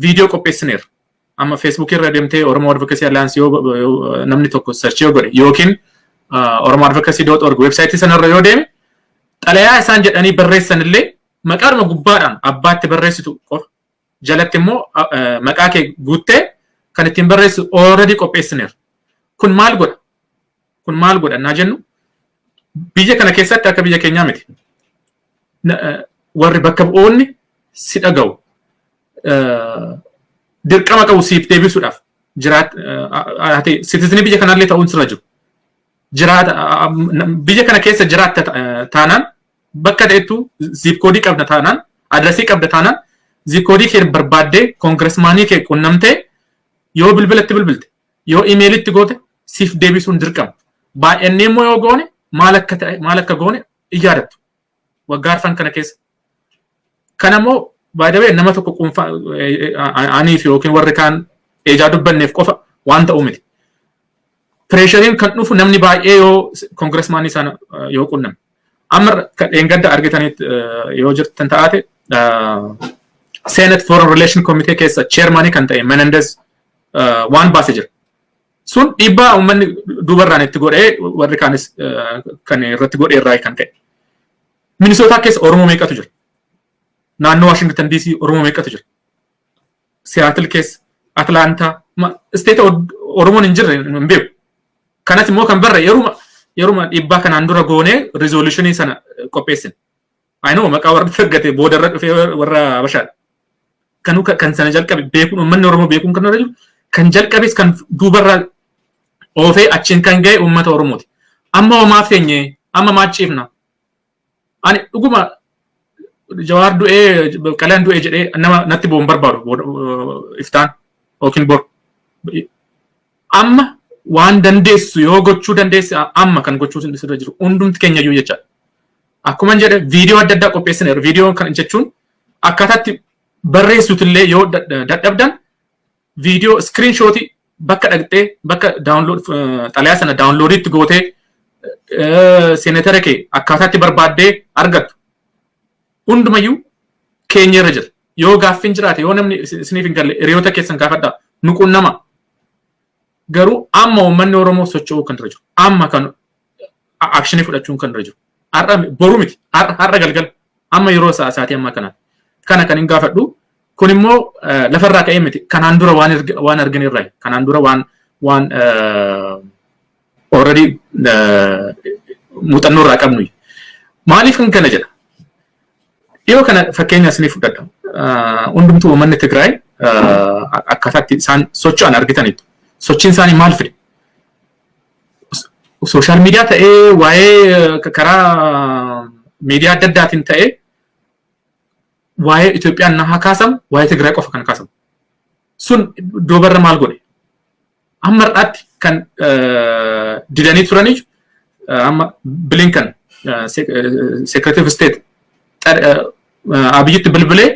viidiyoo qopheessineera. Amma Facebook irra deemtee Oromoo Advocacy Alliance yoo namni tokko search yoo godhe yookiin oromoadvocacy.org website sanarra yoo deeme xalayaa isaan jedhanii barreessan illee maqaadhuma gubbaadhaan abbaatti barreessitu qofa jalatti immoo maqaa kee guuttee kan ittiin barreessu already qopheessineera. Kun maal godha? Kun maal godha naa jennu biyya kana keessatti akka biyya keenyaa miti. Warri bakka bu'oonni si dhaga'u. Dirqama qabu siif deebisuudhaaf citizenii biyya kanallee ta'uun sirra jiru. Biyya kana keessa jiraatta taanaan bakka ta'ettu zip koodii qabda taanaan adresii qabda taanaan zip koodii kee barbaaddee koongiresmaanii kee qunnamtee yoo bilbilatti bilbilte yoo imeelitti goote siif deebisuun dirqama. Baay'annee immoo yoo goone maal akka goone iyyaadatu waggaa arfan kana keessa. Kanammoo by the way nama tokko quunfaa aniif yookiin warri kaan ejaa dubbanneef qofa waan ta'u miti. Pressuriin kan dhufu namni baay'ee yoo koongiresmaanii sana yoo qunname. Amma dheengadda argitaniit yoo jirtan taate Senate Foreign Relation Committee keessa chairmanii kan ta'e Menendez waan baase jira. Sun dhiibbaa uummanni duubarraan itti godhee warri kaanis kan irratti godhee irraa kan ka'e. Minisootaa keessa Oromoo meeqatu jira? Naannoo Washington DC Oromoo meeqatu jira? Seattle keessa, Atlantaa, state Oromoon hin jirre hin beeku. Kanas immoo kan barre yeruma dhiibbaa kanaan dura goonee resolutionii sana qopheessine. Aynoo maqaa warra argate boodarra dhufee warra Habashaadha. Kan sana jalqabe beekuun uummanni Oromoo beekuun kan irra jiru kan jalqabes kan duubarraa oofee achiin kan ga'e uummata Oromooti. Amma homaa feenye amma maacciifna. Ani dhuguma Jawaar du'ee Qalaan du'ee jedhee nama natti bu'uun barbaadu iftaan yookiin bor. Amma waan dandeessu yoo gochuu dandeesse amma kan gochuu sirra jiru hundumti keenya iyyuu jechaadha. akkuma jedhe viidiyoo adda addaa qopheessineera. Viidiyoo kan jechuun akkaataatti barreessuutillee yoo dadhabdan viidiyoo screenshootii bakka dhaqxee bakka download xalayaa sana downloaditti gootee seenetara kee akkaataatti barbaaddee argattu. Hundumayyuu keenya irra jira. Yoo gaaffiin jiraate yoo namni isiniif hin galle hiriyoota keessan gaafadhaa nuquun nama. Garuu amma uummanni Oromoo socho'uu kan irra jiru. Amma kan akshinii fudhachuun kan irra jiru. Har'a boru miti. Har'a galgala. Amma yeroo sa'aatii ammaa kanaa. Kana kan hin gaafadhu. Kun immoo lafarraa ka'ee miti. Kanaan dura waan argine irraa. Kanaan dura waan already muuxannoo irraa qabnu. Maaliif kan kana jedha? Dhiyoo kana fakkeenya isiniif fudhadha. Hundumtuu uummanni Tigraay akkaataatti isaan socho'an argitaniitu. Sochiin isaanii maal fide? Sooshaal miidiyaa ta'ee waa'ee karaa miidiyaa adda addaatiin ta'ee waa'ee Itoophiyaan na haa kaasamu, waa'ee Tigraay qofa kan kaasamu. Sun doobarra maal godhe? Amma har'aatti kan didanii turanii amma Blinken Secretary of State Abiyyitti bilbilee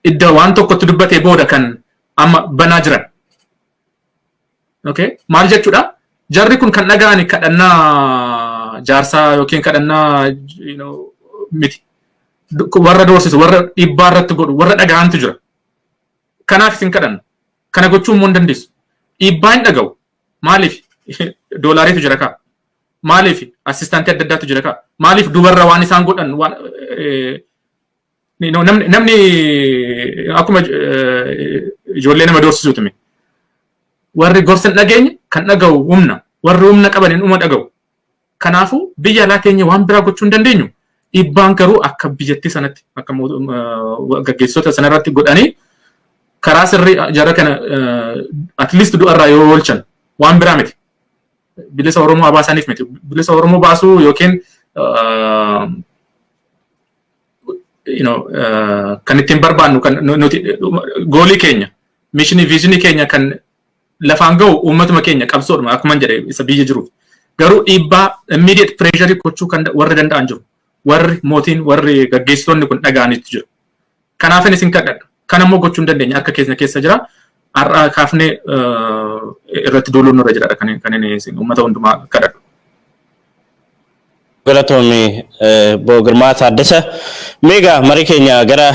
iddoo waan tokkotti dubbatee booda kan amma banaa jiran. Okay, maal jechuudha? Jarri kun kan dhaga'ani kadhannaa jaarsaa yookiin kadhannaa miti. Warra doorsisu, warra dhiibbaa irratti godhu, warra dhaga'antu jira. Kanaaf isin kadhanna. Kana gochuu immoo hin dandeessu. Dhiibbaa hin dhaga'u. Maaliif? Doolaariitu jira kaa. Maaliif? Assistaantii adda addaatu jira kaa. Maaliif dubarra waan isaan godhan namni akkuma ijoollee nama doorsisuutu miti. Warri gorsa hin dhageenye kan dhaga'u humna. Warri humna qaban hin dhaga'u. Kanaafuu biyya alaa keenya waan biraa gochuu hin dandeenyu. Dhiibbaan garuu akka biyyattii sanatti akka gaggeessitoota sanarratti godhanii karaa sirrii jara kana at least du'arraa yoo oolchan waan biraa miti. Bilisa Oromoo baasaniif miti. Bilisa Oromoo baasuu yookiin kan ittiin barbaannu kan nuti goolii keenya mishinii viizinii keenya kan lafaan ga'u uummatuma keenya qabsoodhuma akkuma jedhe isa biyya jiruuf. Garuu dhiibbaa immediate pressure gochuu kan warri danda'an jiru. Warri mootiin warri gaggeessitoonni kun dhaga'aniitu jiru. Kanaafin isin kadhadha. Kana immoo gochuu hin dandeenya akka keessa jira. Har'a kaafnee irratti dooluun irra jira kan inni uummata hundumaa kadhadhu. Galatoomii Boogirmaa Taaddasa. Meegaa marii keenya gara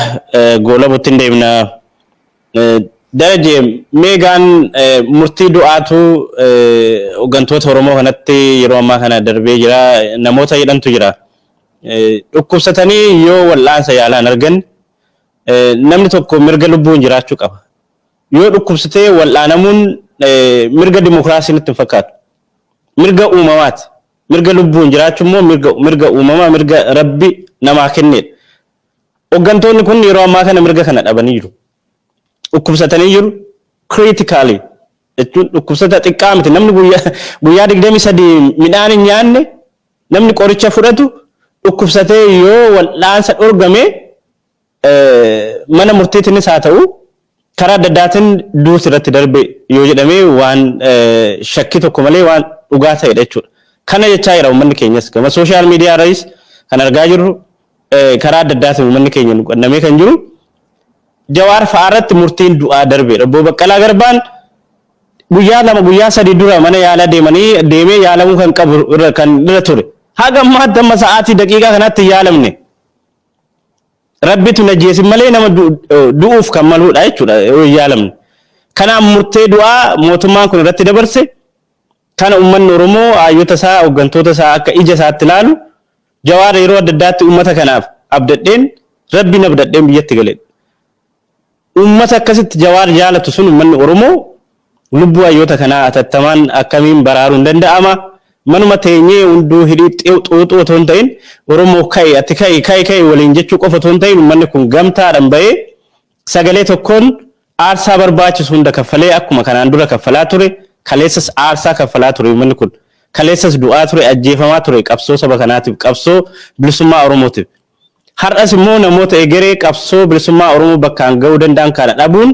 goolabuutti deemna. Darajee meegaan murtii du'aatu hooggantoota Oromoo kanatti yeroo ammaa kana darbee jira. Namoota jedhantu jira. Dhukkubsatanii yoo wal'aansa yaalaan argan namni tokko mirga lubbuun jiraachuu qaba. Yoo dhukkubsatee wal'aanamuun mirga dimokiraasii nutti hin fakkaatu. Mirga uumamaati. Mirga lubbuun jiraachuu immoo mirga uumamaa mirga Rabbi namaa kennedha. Hooggantoonni kun yeroo ammaa kana mirga kana dhabanii jiru. Dhukkubsatanii jiru. Critically jechuun dhukkubsata xiqqaa miti. Namni guyyaa 23 midhaan hin nyaanne namni qoricha fudhatu dhukkubsatee yoo wal'aansa dhorgame mana murtiitiinis haa ta'u karaa adda addaatiin duuti irratti darbe yoo jedhamee waan shakkii tokko malee waan dhugaa ta'edha jechuudha. Kana jechaa jira uummanni keenyas gama sooshaal miidiyaa irraas kan argaa jirru karaa adda addaatiin uummanni keenya nuqannamee kan jiru Jawaar fa'aarratti murtiin du'aa darbeedha. Obbo Baqqalaa Garbaan guyyaa 2 guyyaa 3 dura mana yaalaa deemee yaalamuu kan qabu kan irra ture. Haga ammaatti amma sa'aatii daqiiqaa kanatti yaalamne. Rabbitu najeesin malee nama du'uuf kan maluudha jechuudha yoo yaalamne. Kanaaf murtee du'aa mootummaan kun irratti dabarse kana uummanni Oromoo hayyoota isaa hooggantoota isaa akka ija isaatti ilaalu Jawaar yeroo adda addaatti uummata kanaaf abdadheen Rabbiin abdadheen biyyatti galedha. Uummata akkasitti Jawaar jaalatu sun uummanni Oromoo lubbuu hayyoota kanaa atattamaan akkamiin baraaruun danda'ama. Manuma teenyee hunduu hidhii xuuxuu otoo hin ta'in Oromoo ka'e ati ka'e waliin jechuu qofa otoo hin ta'in uummanni kun gamtaadhaan bahee sagalee tokkoon aarsaa barbaachisu hunda kaffalee akkuma kanaan dura kaffalaa ture kaleessas aarsaa kaffalaa ture uummanni kun kaleessas du'aa ture ajjeefamaa ture qabsoo saba kanaatiif qabsoo bilisummaa Oromootiif. Har'as immoo namoota egeree qabsoo bilisummaa Oromoo bakkaan ga'uu danda'an kana dhabuun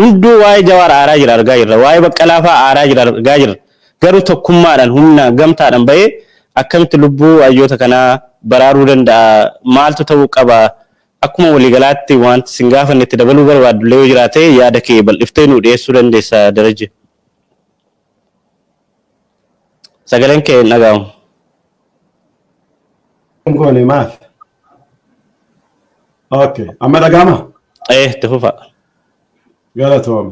hunduu waa'ee Jawaar aaraa jira argaa jirra waa'ee Baqqalaa fa'aa aaraa jira argaa jirra. Garuu tokkummaadhaan humna gamtaadhaan bahee akkamitti lubbuu hayyoota kanaa baraaruu danda'a maaltu ta'uu qaba akkuma waliigalaatti wanti sin gaafanne itti dabaluu barbaaddu illee yoo jiraate yaada kee bal'iftee nu dhiyeessuu dandeessa Daraje. Sagaleen kee nagaamu. Ngoone maal? Okay, amma dhagama? Tufufa. Galatoom.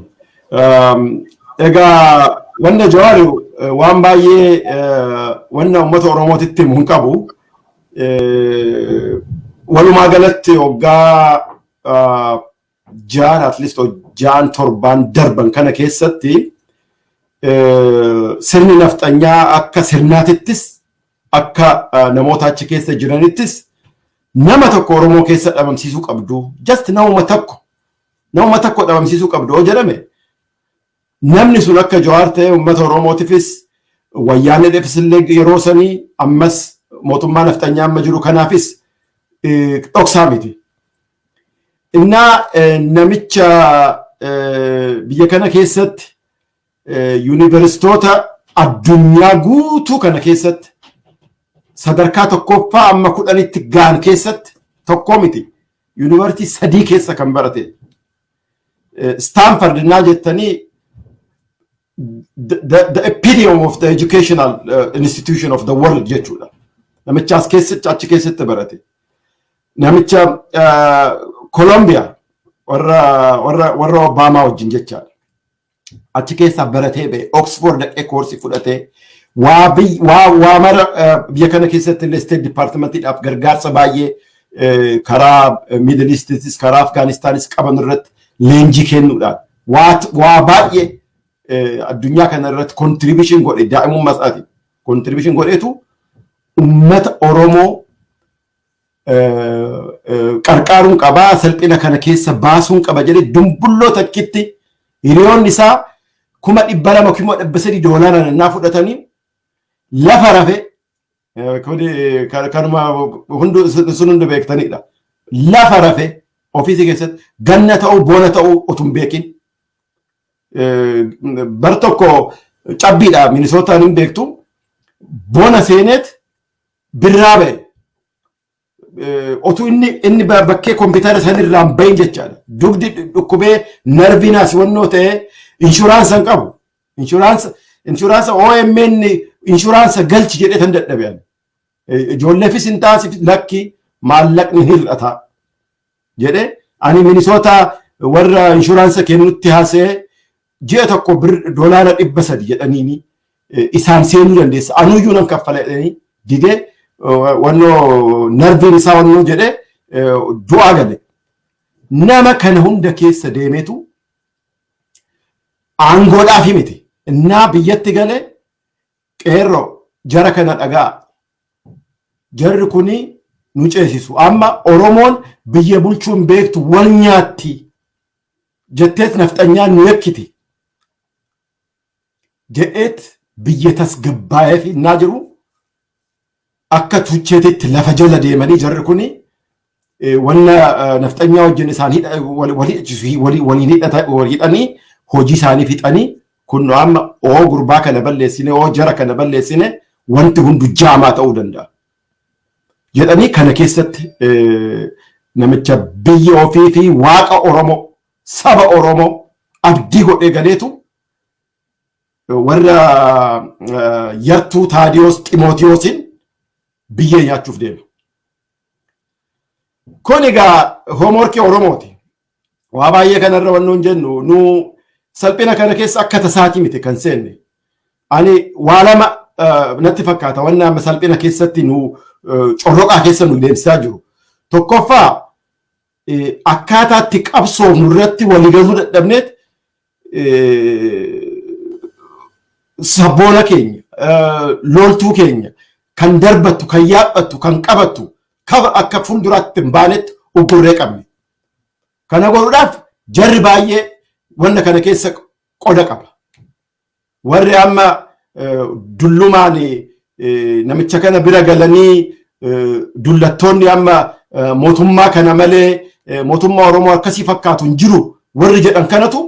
Egaa wanna jawaaru waan baay'ee wanna uummata Oromootitti himu hin qabu. Walumaa galatti waggaa jaan at least jaan torban darban kana keessatti sirni nafxanyaa akka sirnaatittis akka namoota achi keessa jiranittis nama tokko Oromoo keessa dhabamsiisuu qabdu just nama tokko dhabamsiisuu qabdu jedhame namni sun akka Jawaar ta'e uummata Oromootifis wayyaanedhaafis illee yeroo sanii ammas mootummaa nafxanyaa amma jiru kanaafis dhoksaa miti. Innaa namicha biyya kana keessatti yuunivarsiitoota addunyaa guutuu kana keessatti sadarkaa tokkoffaa amma 10tti gaan keessatti tokko miti yuunivarsiitii 3 keessa kan barate Stanford naa jettanii the epitome of the educational institution of the world jechuudha. Namicha achi keessatti barate. Namicha Colombia warra Obama wajjin jechaadha. Achi keessa baratee ba'e Oxford dhaqee koorsii fudhatee waa mara biyya kana keessatti illee State Departmentiidhaaf gargaarsa baay'ee karaa Middle Eastis karaa Afganistanis qaban irratti leenjii kennuudhaan waa baay'ee addunyaa kana irratti contribution godhe daa'imummaa isaati. Contribution godheetu uummata Oromoo qarqaaruun qabaa salphina kana keessa baasuun qaba jedhee dumbulloo takkitti hiriyoonni isaa $200,000 naa fudhatanii lafa rafe kanuma sun hundi beektanidha. Lafa rafe ofiisii keessatti ganna ta'uu boona ta'uu otun beekin bar tokko cabbiidha Minisootaan hin beektu boona seeneet birraa ba'e. Otu inni bakkee kompiitara sanirraan bahin jechaadha. Dugdi dhukkubee narviinaas wannoo ta'e inshuraansa hin qabu. Inshuraansa OMN inshuraansa galchi jedhee tan dadhabean. Ijoolleefis hin taasif lakki maallaqni hir'ata jedhee ani Minisoota warra inshuraansa kennutti haasee ji'a tokko $300 jedhaniini isaan seenuu dandeessa. Anuyyuu nan kaffala jedhanii didee wannoo narviin isaa wannoo jedhee du'aa gale. Nama kana hunda keessa deemeetu aangoodhaaf himite. Innaa biyyatti gale qeerroo jara kana dhagaa. Jarri kuni nu ceesisu. Amma Oromoon biyya bulchuun beektu wal nyaatti jetteet nafxanyaan nu yakkiti jedheet biyya tasgabbaa'eef innaa jiru akka tucheetitti lafa jala deemanii jarri kuni wanna nafxanyaa wajjin isaan waliin hidhanii hojii isaanii fixanii kun amma gurbaa kana balleessine jara kana balleessine wanti hundu jaamaa ta'uu danda'a. Jedhanii kana keessatti namicha biyya ofii fi waaqa Oromoo saba Oromoo abdii godhee galeetu warra yartuu Taadiyoos Ximootiyoosin biyya nyaachuuf deema. Kun egaa hoomworkii Oromooti. Waa baay'ee kanarra wannoon jennu nu salphina kana keessa akka tasaatii miti kan seenne. Ani waa lama natti fakkaata wanna amma salphina keessatti nu corroqaa keessa nu deemsisaa jiru. Tokkoffaa akkaataatti qabsoof nurratti waliigaluu dadhabneet sabboona keenya loltuu keenya kan darbattu kan yaabbattu kan qabattu kaba akka fuulduraatti hin baanetti uggurree qabne. Kana godhuudhaaf jarri baay'ee wanna kana keessa qoda qaba. Warri amma dullumaan namicha kana bira galanii dullattoonni amma mootummaa kana malee mootummaa Oromoo akkasii fakkaatu hin jiru warri jedhan kanatu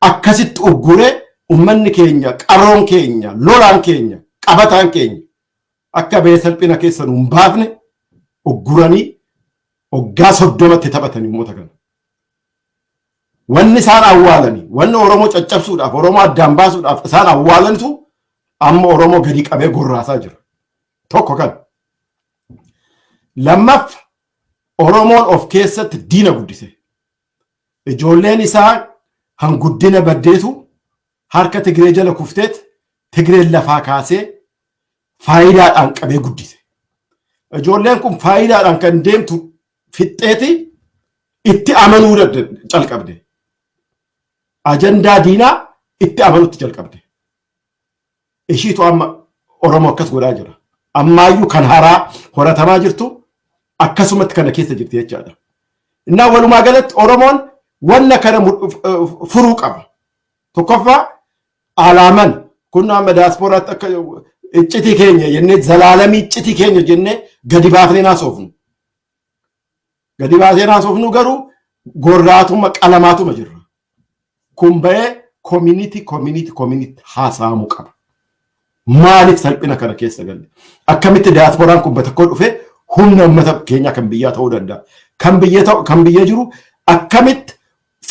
akkasitti ugguree ummanni keenya qaroon keenya lolaan keenya qabataan keenya akka bee salphina keessa nuun baafne ogguranii oggaa soddomatti taphatanii uummata kana. Wanni isaan awwaalanii wanni Oromoo caccabsuudhaaf Oromoo addaan baasuudhaaf isaan awwaalantu amma Oromoo gadi qabee gorraasaa jira. Tokko kan. Lammaffaa Oromoon of keessatti diina guddise. Ijoolleen isaa hanguddina baddeetu harka Tigree jala kufteet Tigreen lafaa kaasee faayidaadhaan qabee guddise. Ijoolleen kun faayidaadhaan kan deemtu fixxeeti itti amanuu calqabde. Ajandaa diinaa itti amanutti jalqabde. Ishiitu amma Oromoo akkas godhaa jira. Ammaayyuu kan haraa horatamaa jirtu akkasumatti kana keessa jirti jechaadha. Innaa walumaa galatti Oromoon wanna kana furuu qaba. Tokkoffaa alaaman kun amma daasporaatti akka iccitii keenya jennee zalaalamii iccitii keenya jennee gadi baafnee naasofnu. Gadi baafnee naasofnu garuu gorraatuma qalamaatuma jirra. Kun ba'ee community haasa'amuu qaba. Maaliif salphina kana keessa galle? Akkamitti daasporaan kun bakka dhufee humna uummata keenya kan biyyaa ta'uu danda'a. Kan biyya jiru akkamitti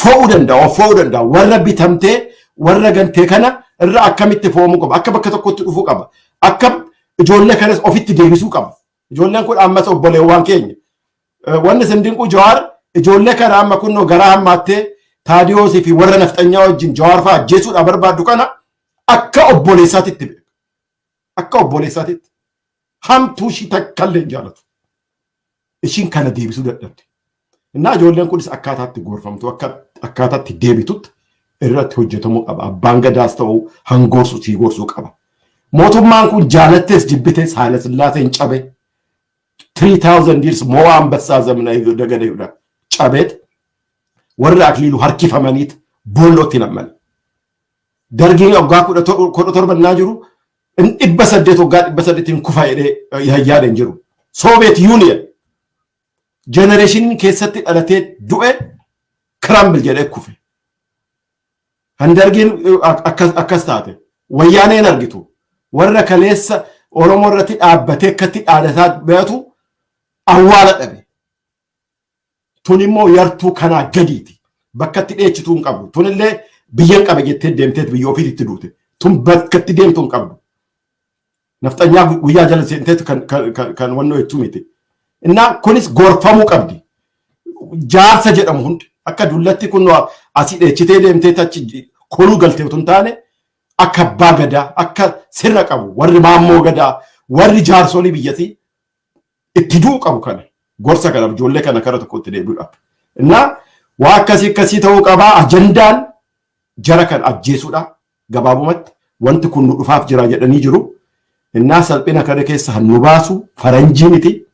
fo'uu danda'a. Warra bitamtee warra gantee kana irra akkamitti fo'amuu qaba. Akka bakka tokkotti dhufuu qaba. Akka ijoollee kanas ofitti deebisuu qaba. Ijoolleen kun ammas obboleewwan keenya. Wanni isin dinquu Jawaar ijoollee kana amma kunnoo garaa hammaattee Taadiyoosii fi warra nafxanyaa wajjin Jawaar fa'aa ajjeesuudhaaf barbaaddu kana akka obboleessaatitti beeka. Akka obboleessaatitti hamtuu ishii takkallee hin jaalatu. Ishiin kana deebisuu dadhabde. Innaa ijoolleen kunis akkaataatti gorfamtu akkaataatti deebitutti irratti hojjetamuu qaba. Abbaan gadaas ta'uu hangoorsu sii gorsuu qaba. Mootummaan kun jaalattees jibbitees Haayila Sillaaseen cabe 3000 years mo'aa ambassaa zamna dagadeedha cabeet warra akliilu harkifamaniit boollootti namman. Dargiin waggaa 17 jiru 800 waggaa 800 kufa jedhee yaadeen jiru. Soviet Union generation keessatti dhalatee du'e crumble jedhee kufe. Handargiin akkas taate wayyaaneen argitu warra kaleessa Oromoo irratti dhaabbatee akkatti dhaadataa beetu awwaala dhabe. Tun immoo yartuu kanaa gadiiti. Bakka itti dheechituu hin qabdu. Tun illee biyyan qaba jettee deemteet biyya ofiitti duute. Tun bakka itti deemtu hin qabdu. Nafxanyaa guyyaa jala seenteetu kan wannoo jechuu miti. Innaa kunis gorfamuu qabdi. Jaarsa jedhamu hundi akka dullatti kun asii dheechitee deemteet achi koluu galtee tun taane akka abbaa gadaa akka sirna qabu warri maammoo gadaa warri jaarsolii biyyattii itti du'u qabu kana. Gorsa kana ijoollee kana kara tokkotti deebi'uudhaaf. Innaa waa akkasii ta'uu qabaa ajandaan jara kan ajjeesuudha gabaabumatti wanti kun nu dhufaaf jira jedhanii jiru. Innaa salphina kana keessa nu baasu faranjii miti.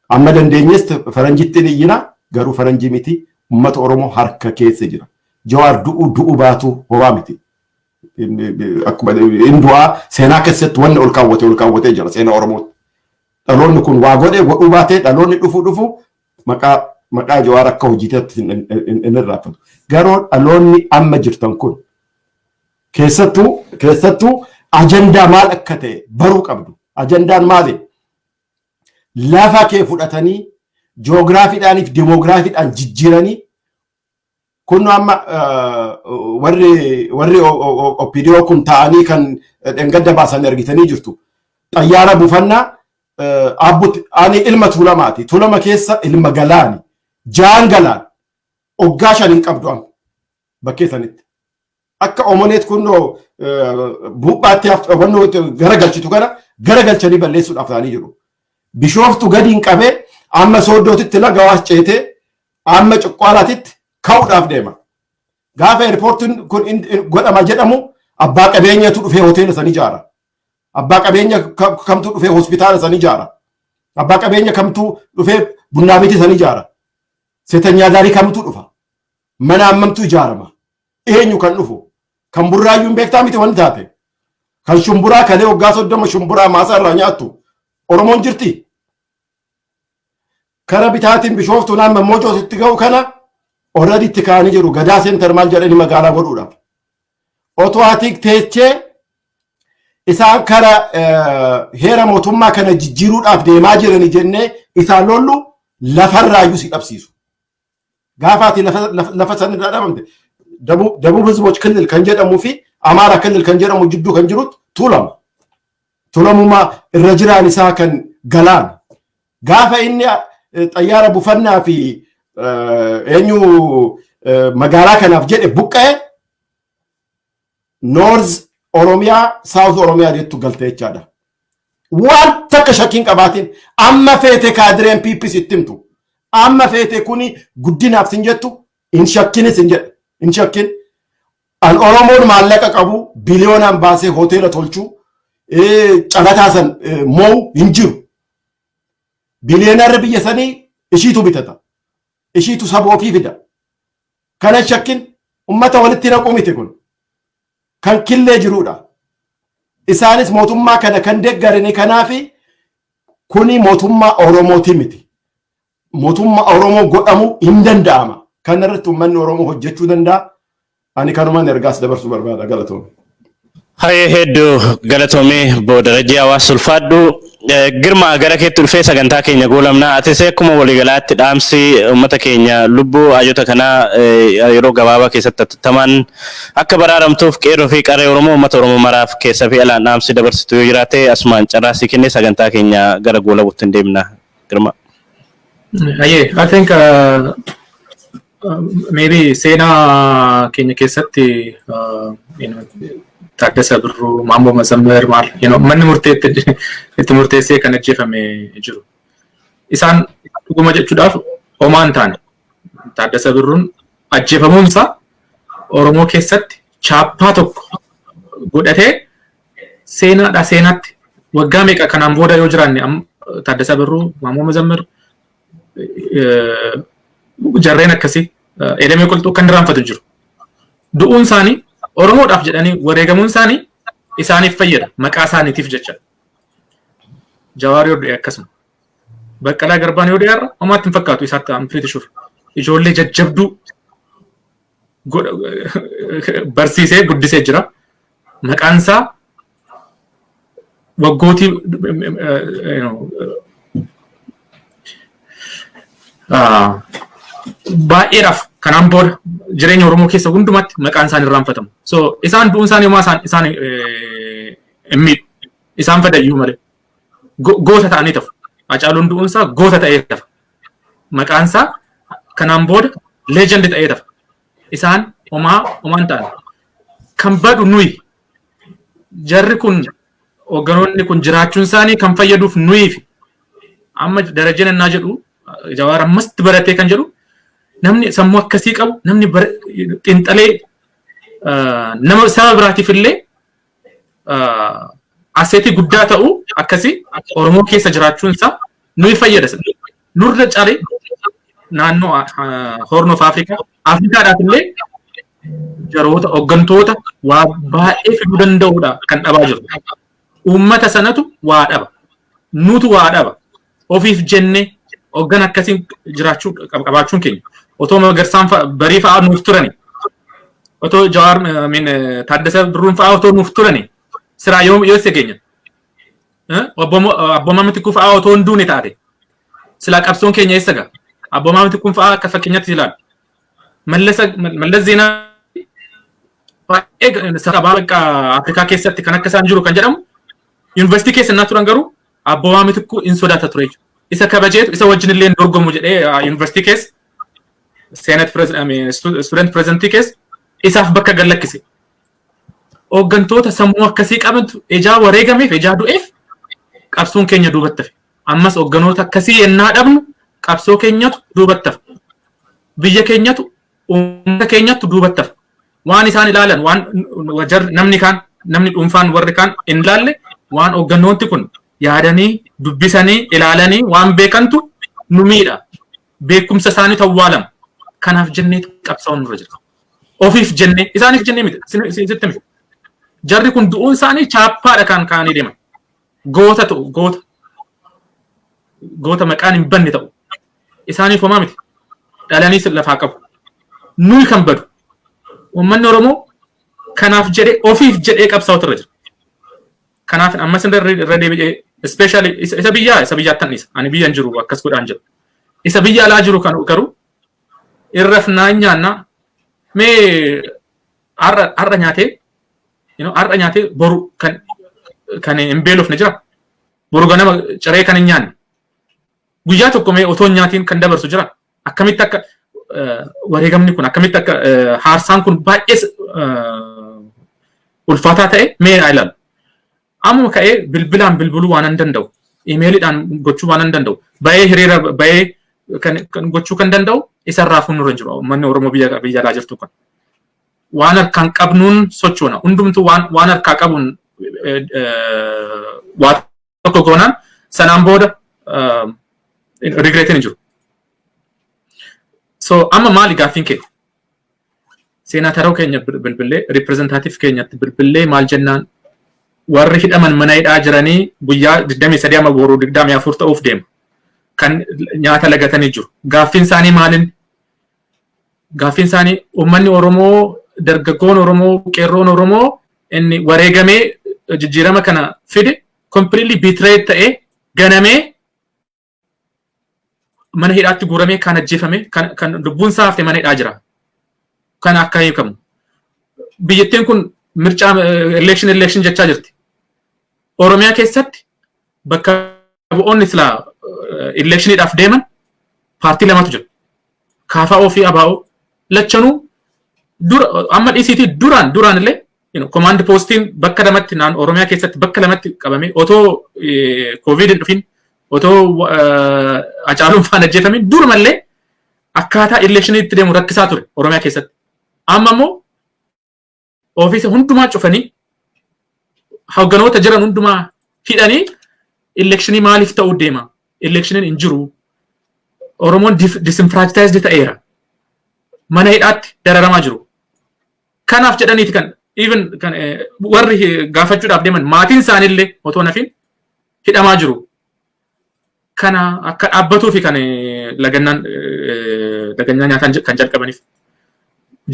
Amma dandeenyees faranjitti iyyina garuu faranjii miti uummata Oromoo harka keessa jira. Jawaar du'u baatu hobaa miti. Akkuma indu'aa seenaa keessatti wanni ol kaawwatee jira seenaa Oromoo. Dhaloonni kun waa godhuu baatee dhaloonni dhufu maqaa Jawaar akka hojiitetti hin irraafatu. Garuu dhaloonni amma jirtan kun keessattuu ajandaa maal akka ta'e baruu qabdu. Ajandaan maali? Lafa kee fudhatanii ji'oogiraafiidhaaniif dimogiraafiidhaan jijjiiranii kun amma warri opidiyoo kun ta'anii kan dhengadda baasan argitanii jirtu. Xayyaara buufannaa ani ilma Tuulamaati. Tuulama keessa ilma Galaani. Jaan Galaan. Oggaa 5 hin qabdu amma. Bakkee sanitti. Akka omoneet kunnoo buuphaatti wannoo garagalchitu kana garagalchanii balleessuudhaaf ta'anii jiru. Bishooftu gadi hin qabee amma Sooddootitti laga Awaash ceetee amma Cuqqaalaatitti ka'uudhaaf deema. Gaafa eerpoortiin kun godhama jedhamu abbaa qabeenyatu dhufee hoteela san ijaara. Abbaa qabeenya kamtu dhufee hospitaala san ijaara. Abbaa qabeenya kamtu dhufee bunnaa miti san ijaara. Seetanyaa daarii kamtu dhufa. Mana hammamtu ijaarama. Eenyu kan dhufu. Kan burraayyuu hin beektaa miti wanti taate. Kan shumburaa kalee waggaa 30 shumburaa maasaa irraa nyaattu. Oromoon jirti. Kara bitaatiin Bishooftuu naannoo Moojootitti ga'u kana already itti kaa'anii jiru. Gadaa seentar maal jedhanii magaalaa godhuudhaaf. Otoo ati teechee isaan kara heera mootummaa kana jijjiiruudhaaf deemaa jirani jennee isaan lollu lafarraayyuu si qabsiisu. Gaafaati lafa san irraa dhabamte ደቡብ ህዝቦች ክልል kan jedhamuu fi Amaara ክልል kan jedhamu jidduu kan jirutti tuulama. Tuulamuma irra jiraan isaa kan galaan. Gaafa inni xayyaara bufannaa fi eenyu magaalaa kanaaf jedhe buqqa'e North Oromiyaa South Oromiyaa jettu galte jechaadha. Waan takka shakkiin qabaatiin amma feete kaadireen PPs ittimtu. Amma feete kuni guddinaaf sin jettu in shakkinis hin jedhe. In shakkin an Oromoon maallaqa qabu biliyoonaan baasee hoteela tolchuu calataa san moo hin jiru. Biliyoonaarri biyya sanii ishiitu bitata. Ishiitu saba ofii fida. Kana shakkin ummata walitti naquu miti kun. Kan killee jirudha. Isaanis mootummaa kana kan deeggarani kanaafi kuni mootummaa Oromooti miti. Mootummaa Oromoo godhamu hin danda'ama. Kana irratti uummanni Oromoo hojjechuu danda'a. Ani kanumaan ergaas dabarsuu barbaada galatoomii. Hayyee hedduu galatoomii booda rajii hawaasa ulfaadhu. Girma gara keetti dhufee sagantaa keenya goolabna. Atis akkuma waliigalaatti dhaamsi uummata keenya lubbuu hayyoota kanaa yeroo gabaabaa keessatti tattaman akka baraaramtuuf qeerroo fi qarree Oromoo uummata Oromoo maraaf keessa fi alaan dhaamsi dabarsitu yoo jiraate asumaan carraasii kennee sagantaa keenya gara goolabuutti hin deemna. Girma. Hayyee, I think maybe seenaa keenya keessatti Taaddasa Birruu, Maammoo Mazammar maal, manni itti murteessee kan ajjeefame jiru. Isaan dhuguma jechuudhaaf homaa hin taane. Taaddasa Birruun ajjeefamuunsaa Oromoo keessatti chaappaa tokko godhatee seenaatti waggaa meeqa kanaan booda yoo jiraanne Taaddasa Birruu, Maammoo Mazammar jarreen akkasii edamee qolxuu kan diraanfatu jiru. Du'uun isaanii Oromoodhaaf jedhanii wareegamuun isaanii isaaniif fayyada maqaa isaaniitiif jecha. Jawaar yoo du'e akkasuma. Baqqalaa Garbaan yoo du'e homaatti hin fakkaatu isaatti I'm pretty sure. Ijoollee jajjabduu barsiisee guddisee jira. Maqaan isaa waggootii baay'eedhaaf kanaan booda jireenya Oromoo keessa hundumatti maqaan isaanii irraanfatamu. So isaan du'uun isaanii homaa isaan miidhu. Isaan fadayyuu malee. Goota ta'anii tafu. Hacaaluun du'uun isaa goota ta'ee tafa. Maqaan isaa kanaan booda leejandi ta'ee tafa. Isaan homaa hin taane. Kan badu nuyi. Jarri kun hoogganoonni kun jiraachuun isaanii kan fayyaduuf nuyiif. Amma darajeen annaa jedhu Jawaar ammatti baratee kan jedhu namni sammuu akkasii qabu namni xiinxalee nama saba biraatiif illee aseetii guddaa ta'u akkasii Oromoo keessa jiraachuun isaa nuyi fayyada. Nurra calee naannoo Horn of Afrikaadhaaf illee jaroota hooggantoota waa baay'ee fiduu danda'uudha kan dhabaa jiru. Uummata sanatu waa dhaba. Nutu waa dhaba. Ofiif jennee hooggan akkasiin jiraachuu qabaachuun keenya. Otoo Magarsaan barii fa'aa nuuf turani. Otoo Jawaar Taaddasa Birruun fa'aa otoo nuuf turani. Siraa yoo isa keenya. Abboomaa miti kun fa'aa otoo hin duune taate. Silaa qabsoon keenya eessa ga'a? Abboomaa miti kun fa'aa akka fakkeenyatti ilaalu. Mallas Zeenaa baay'ee sababa Afrikaa keessatti kan akka isaan jiru kan jedhamu yuunivarsiitii keessa innaa turan garuu abboomaa miti kun in sodaata ture. Isa kabajeetu isa wajjin illee dorgomu jedhee yuunivarsiitii keessa student presentii keessa isaaf bakka gallakkise. Hooggantoota sammuu akkasii qabantu ejaa wareegameef ejaa du'eef qabsoon keenya duubatti hafe. Ammas hoogganoota akkasii yennaa dhabnu qabsoo keenyatu duubatti hafe. Biyya keenyatu uummata keenyatu duubatti hafe. Waan isaan ilaalan waan namni dhuunfaan warri kaan hin ilaalle waan hoogganoonni kun yaadanii dubbisanii ilaalanii waan beekantu nu miidha. Beekumsa isaanii tawwaalama. Kanaaf jennee qabsaa'uun nurra jira. Ofiif jennee isaaniif jennee miti. Sitti miti. Jarri kun du'uun isaanii chaappaadha kan kaanii deeman. Goota ta'u goota maqaan hin banne ta'u. Isaaniif homaa miti. Dhalanii lafaa qabu. Nuyi kan badu. Uummanni Oromoo kanaaf jedhee ofiif jedhee qabsaa'utu irra jira. Kanaaf ammas irra deebi'ee especially isa biyyaa tannis ani biyyan jiru akkas godhaan jiru. Isa biyya alaa jiru kan garuu irraf nyaanna mee arra nyaatee arra nyaatee boru kan hin beelofne jira. Boru ganama ciree kan hin nyaanne. Guyyaa tokko mee otoo nyaatiin kan dabarsu jira. Akkamitti akka wareegamni kun akkamitti akka haarsaan kun baay'ee ulfaataa ta'e mee ilaalu. Amma ka'ee bilbilaan bilbiluu waan hin danda'u. Imeeliidhaan gochuu waan hin danda'u. Bayee hiriira bayee kan gochuu kan danda'u isarraa fuuldura jiru. Manni Oromoo biyya alaa jirtu kun. Waan harkaan qabnuun sochoona. Hundumtuu waan harkaa qabuun waa tokko goonaan sanaan booda regreetiin jiru. So amma maali gaaffiin keenya? Seenaataroo keenya bilbilee riiprezentaatiif keenyatti bilbilee maal jennaan warri hidhaman mana hidhaa jiranii guyyaa 23 amma boruu 24 ta'uuf deema. Kan nyaata lagatanii jiru. Gaaffiin isaanii maalin? Gaaffiin isaanii uummanni Oromoo, dargaggoon Oromoo, qeerroon Oromoo inni wareegamee jijjiirama kana fide completely betrayed ta'ee ganamee mana hidhaatti guuramee kan ajjeefame kan lubbuun isaa hafte mana hidhaa jira. Kan akka hiikamu. Biyyattiin kun mirchaa election jechaa jirti. Oromiyaa keessatti bakka bu'oonni silaa electioniidhaaf deeman paartii lamatu jira. KFO fi ABO lachanuu amma dhiisiitii duraan illee command postiin bakka lamatti naan Oromiyaa keessatti bakka lamatti qabame otoo COVID hin dhufin otoo Hacaaluun faan ajjeefamin durumallee akkaataa electioniitti deemu rakkisaa ture Oromiyaa keessatti. Amma immoo ofiisa hundumaa cufanii hoogganoota jiran hundumaa hidhanii electionii maaliif ta'uu deema? Electioniin hin jiru. Oromoon disenfranchised ta'eera. Mana hidhaatti dararamaa jiru. Kanaaf jedhaniiti kan even kan warri gaafachuudhaaf deeman maatiin isaaniillee otoo nafin hidhamaa jiru. Kana akka dhaabbatuu fi kan lagannaa nyaataan kan jalqabaniif.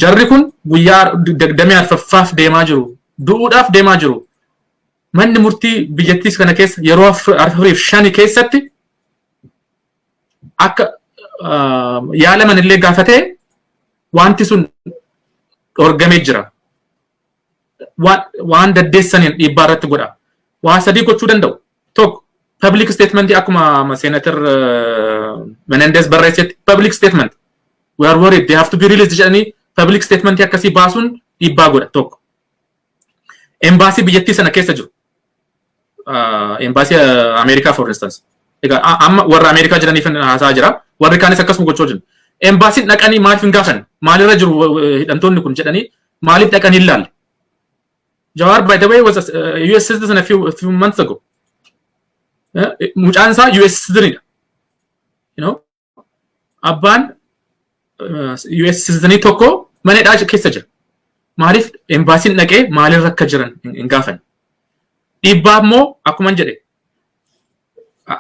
Jarri kun guyyaa 24ffaaf deemaa jiru. Du'uudhaaf deemaa jiru. Manni murtii biyyattiis kana keessa yeroo 4-5 keessatti akka yaalaman illee gaafatee wanti sun dhorgamee jira. Waan daddeessaniin dhiibbaa irratti godha. Waa sadii gochuu danda'u. Tokko public statement akkuma Senator Menendez barreessetti public statement. We are worried they have to be released jedhanii public statement akkasii baasuun dhiibbaa godha tokko. Embassy biyyattii sana keessa jiru. Embassy America for instance. Egaa amma warra America jiraniif haasaa jira. Warri kaanis akkasuma gochuu jiru. Embassy dhaqanii maaliif hin gaafan? Maalirra jiru hidhamtoonni kun jedhanii maaliif dhaqanii ilaalle? Jawar by the way was a US citizen a few months ago. Mucaan isaa US citizen. Abbaan US citizen tokko mana hidhaa keessa jira. Maaliif embassiin dhaqee maalirra akka jiran hin gaafan? Dhiibbaa immoo akkuma jedhe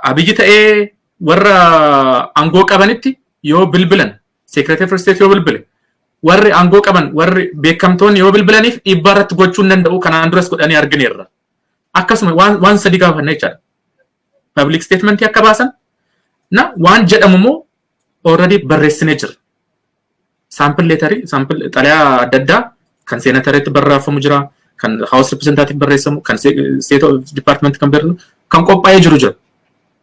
Abiyyi ta'ee warra aangoo qabanitti yoo bilbilan Secretary of State yoo bilbile warri aangoo qaban warri beekamtoonni yoo bilbilaniif dhiibbaa irratti gochuu hin danda'u kanaan duras godhanii argineerra. Akkasuma waan sadii gaafanna jechaadha. Public statement akka baasan na waan jedhamu immoo already barreessinee jira. Sample letterii sample xalayaa adda addaa kan seenatariitti barreeffamu jira. Kan House Representative barreessamu, kan State Department kan barreessamu, kan qophaa'ee jiru.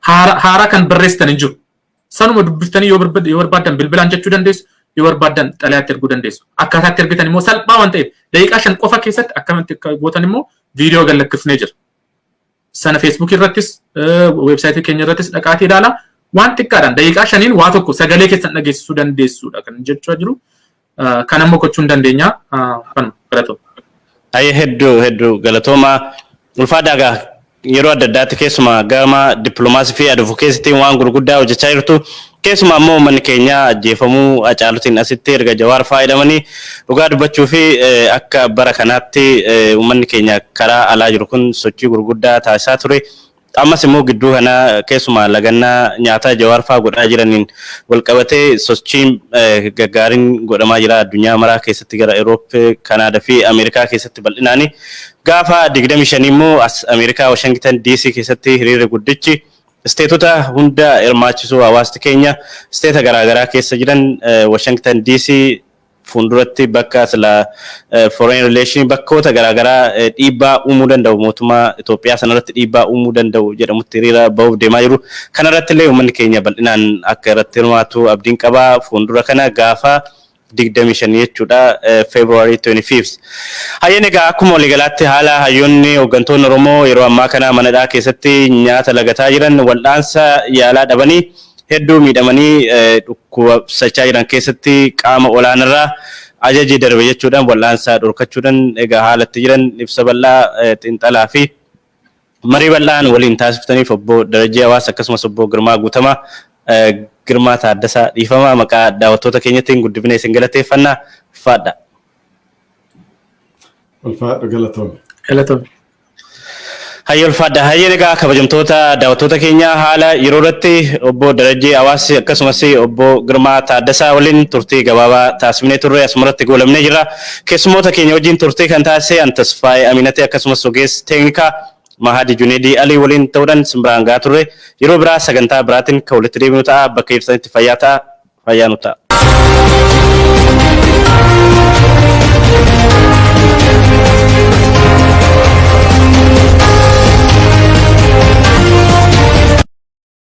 Haara kan barreessitan hin jiru. Sanuma dubbiftanii yoo barbaadan bilbilaan jechuu dandeessu, yoo barbaadan xalayaatti erguu dandeessu. Akkaataatti ergitan immoo salphaa waan ta'eef daqiiqaa 5 qofa keessatti akkamitti gootan immoo viidiyoo gallakkifnee jira. Sana Facebook irrattis, websaayitii keenya irrattis dhaqaatii ilaala. Waan xiqqaadhaan daqiiqaa 5 waa tokko sagalee keessan dhageessisuu dandeessuudha kan jechaa jiru. Kan ammoo gochuu hin dandeenya. Kanuma galatoo. Ayya hedduu galatooma ulfaadhaagaa yeroo adda addaatti keessumaa gama dippiloomaasii fi advokeesiitiin waan gurguddaa hojjechaa jirtu keessumaa ammoo manni keenya ajjeefamuu Hacaaluutiin asitti erga Jawaar faayidamanii dhugaa dubbachuu fi akka bara kanaatti uummanni keenya karaa alaa jiru kun sochii gurguddaa taasisaa ture ammas immoo gidduu kana keessumaa lagannaa nyaataa jawaar fa'aa godhaa jiraniin wal qabatee sochiin gaggaariin godhamaa jira addunyaa maraa keessatti gara Eurooppaa, Kanaadaa fi Ameerikaa keessatti bal'inaani. Gaafa 25 immoo as Ameerikaa Washington DC keessatti hiriirri guddichi isteetota hunda hirmaachisuu hawaasti keenya isteeta garaagaraa keessa jiran Washington DC fuulduratti bakka sila foreign relation bakkoota garaagaraa dhiibbaa uumuu danda'u mootummaa Itoophiyaa sanarratti dhiibbaa uumuu danda'u jedhamutti hiriira bahuuf deemaa jiru. Kanarratti illee uummanni keenya bal'inaan akka irratti hirmaatu abdiin qabaa. Fuuldura kana gaafa 25 jechuudha February 25th. Hayyeen egaa akkuma waliigalaatti haala hayyoonni hooggantoonni Oromoo yeroo ammaa kana manadhaa keessatti nyaata lagataa jiran wal'aansa yaalaa dhabanii hedduu miidhamanii dhukkubsachaa jiran keessatti qaama olaanarraa ajaji darbe jechuudhaan wal'aansa dhorkachuudhaan egaa haalatti jiran ibsa bal'aa xiinxalaa fi marii bal'aan waliin taasiftaniif obbo Darajee Hawaas akkasumas obbo Girmaa Guutamaa Girmaa Taaddasaa dhiifamaa maqaa daawwattoota keenyaatiin guddifnee isin galateeffannaa ulfaadha. Ulfaadha galatoome. Galatoome. Hayyee ulfaadha. Hayyeen egaa kabajamtoota daawwattoota keenya haala yeroo irratti obbo Darajee Hawaas akkasumas obbo Girmaa Taaddasaa waliin turtii gabaabaa taasifnee turre asumarratti goolabnee jirra. Keessummoota keenya wajjin turtii kan taasise Antasfaayee Aminatee akkasumas ogeessi teeknikaa Mahadi Juneedii Alii waliin ta'uudhaan simbiraan gahaa turre yeroo biraa sagantaa biraatiin kan walitti deebinu ta'a bakka ibsanitti fayyaa ta'a fayyaa nu ta'a.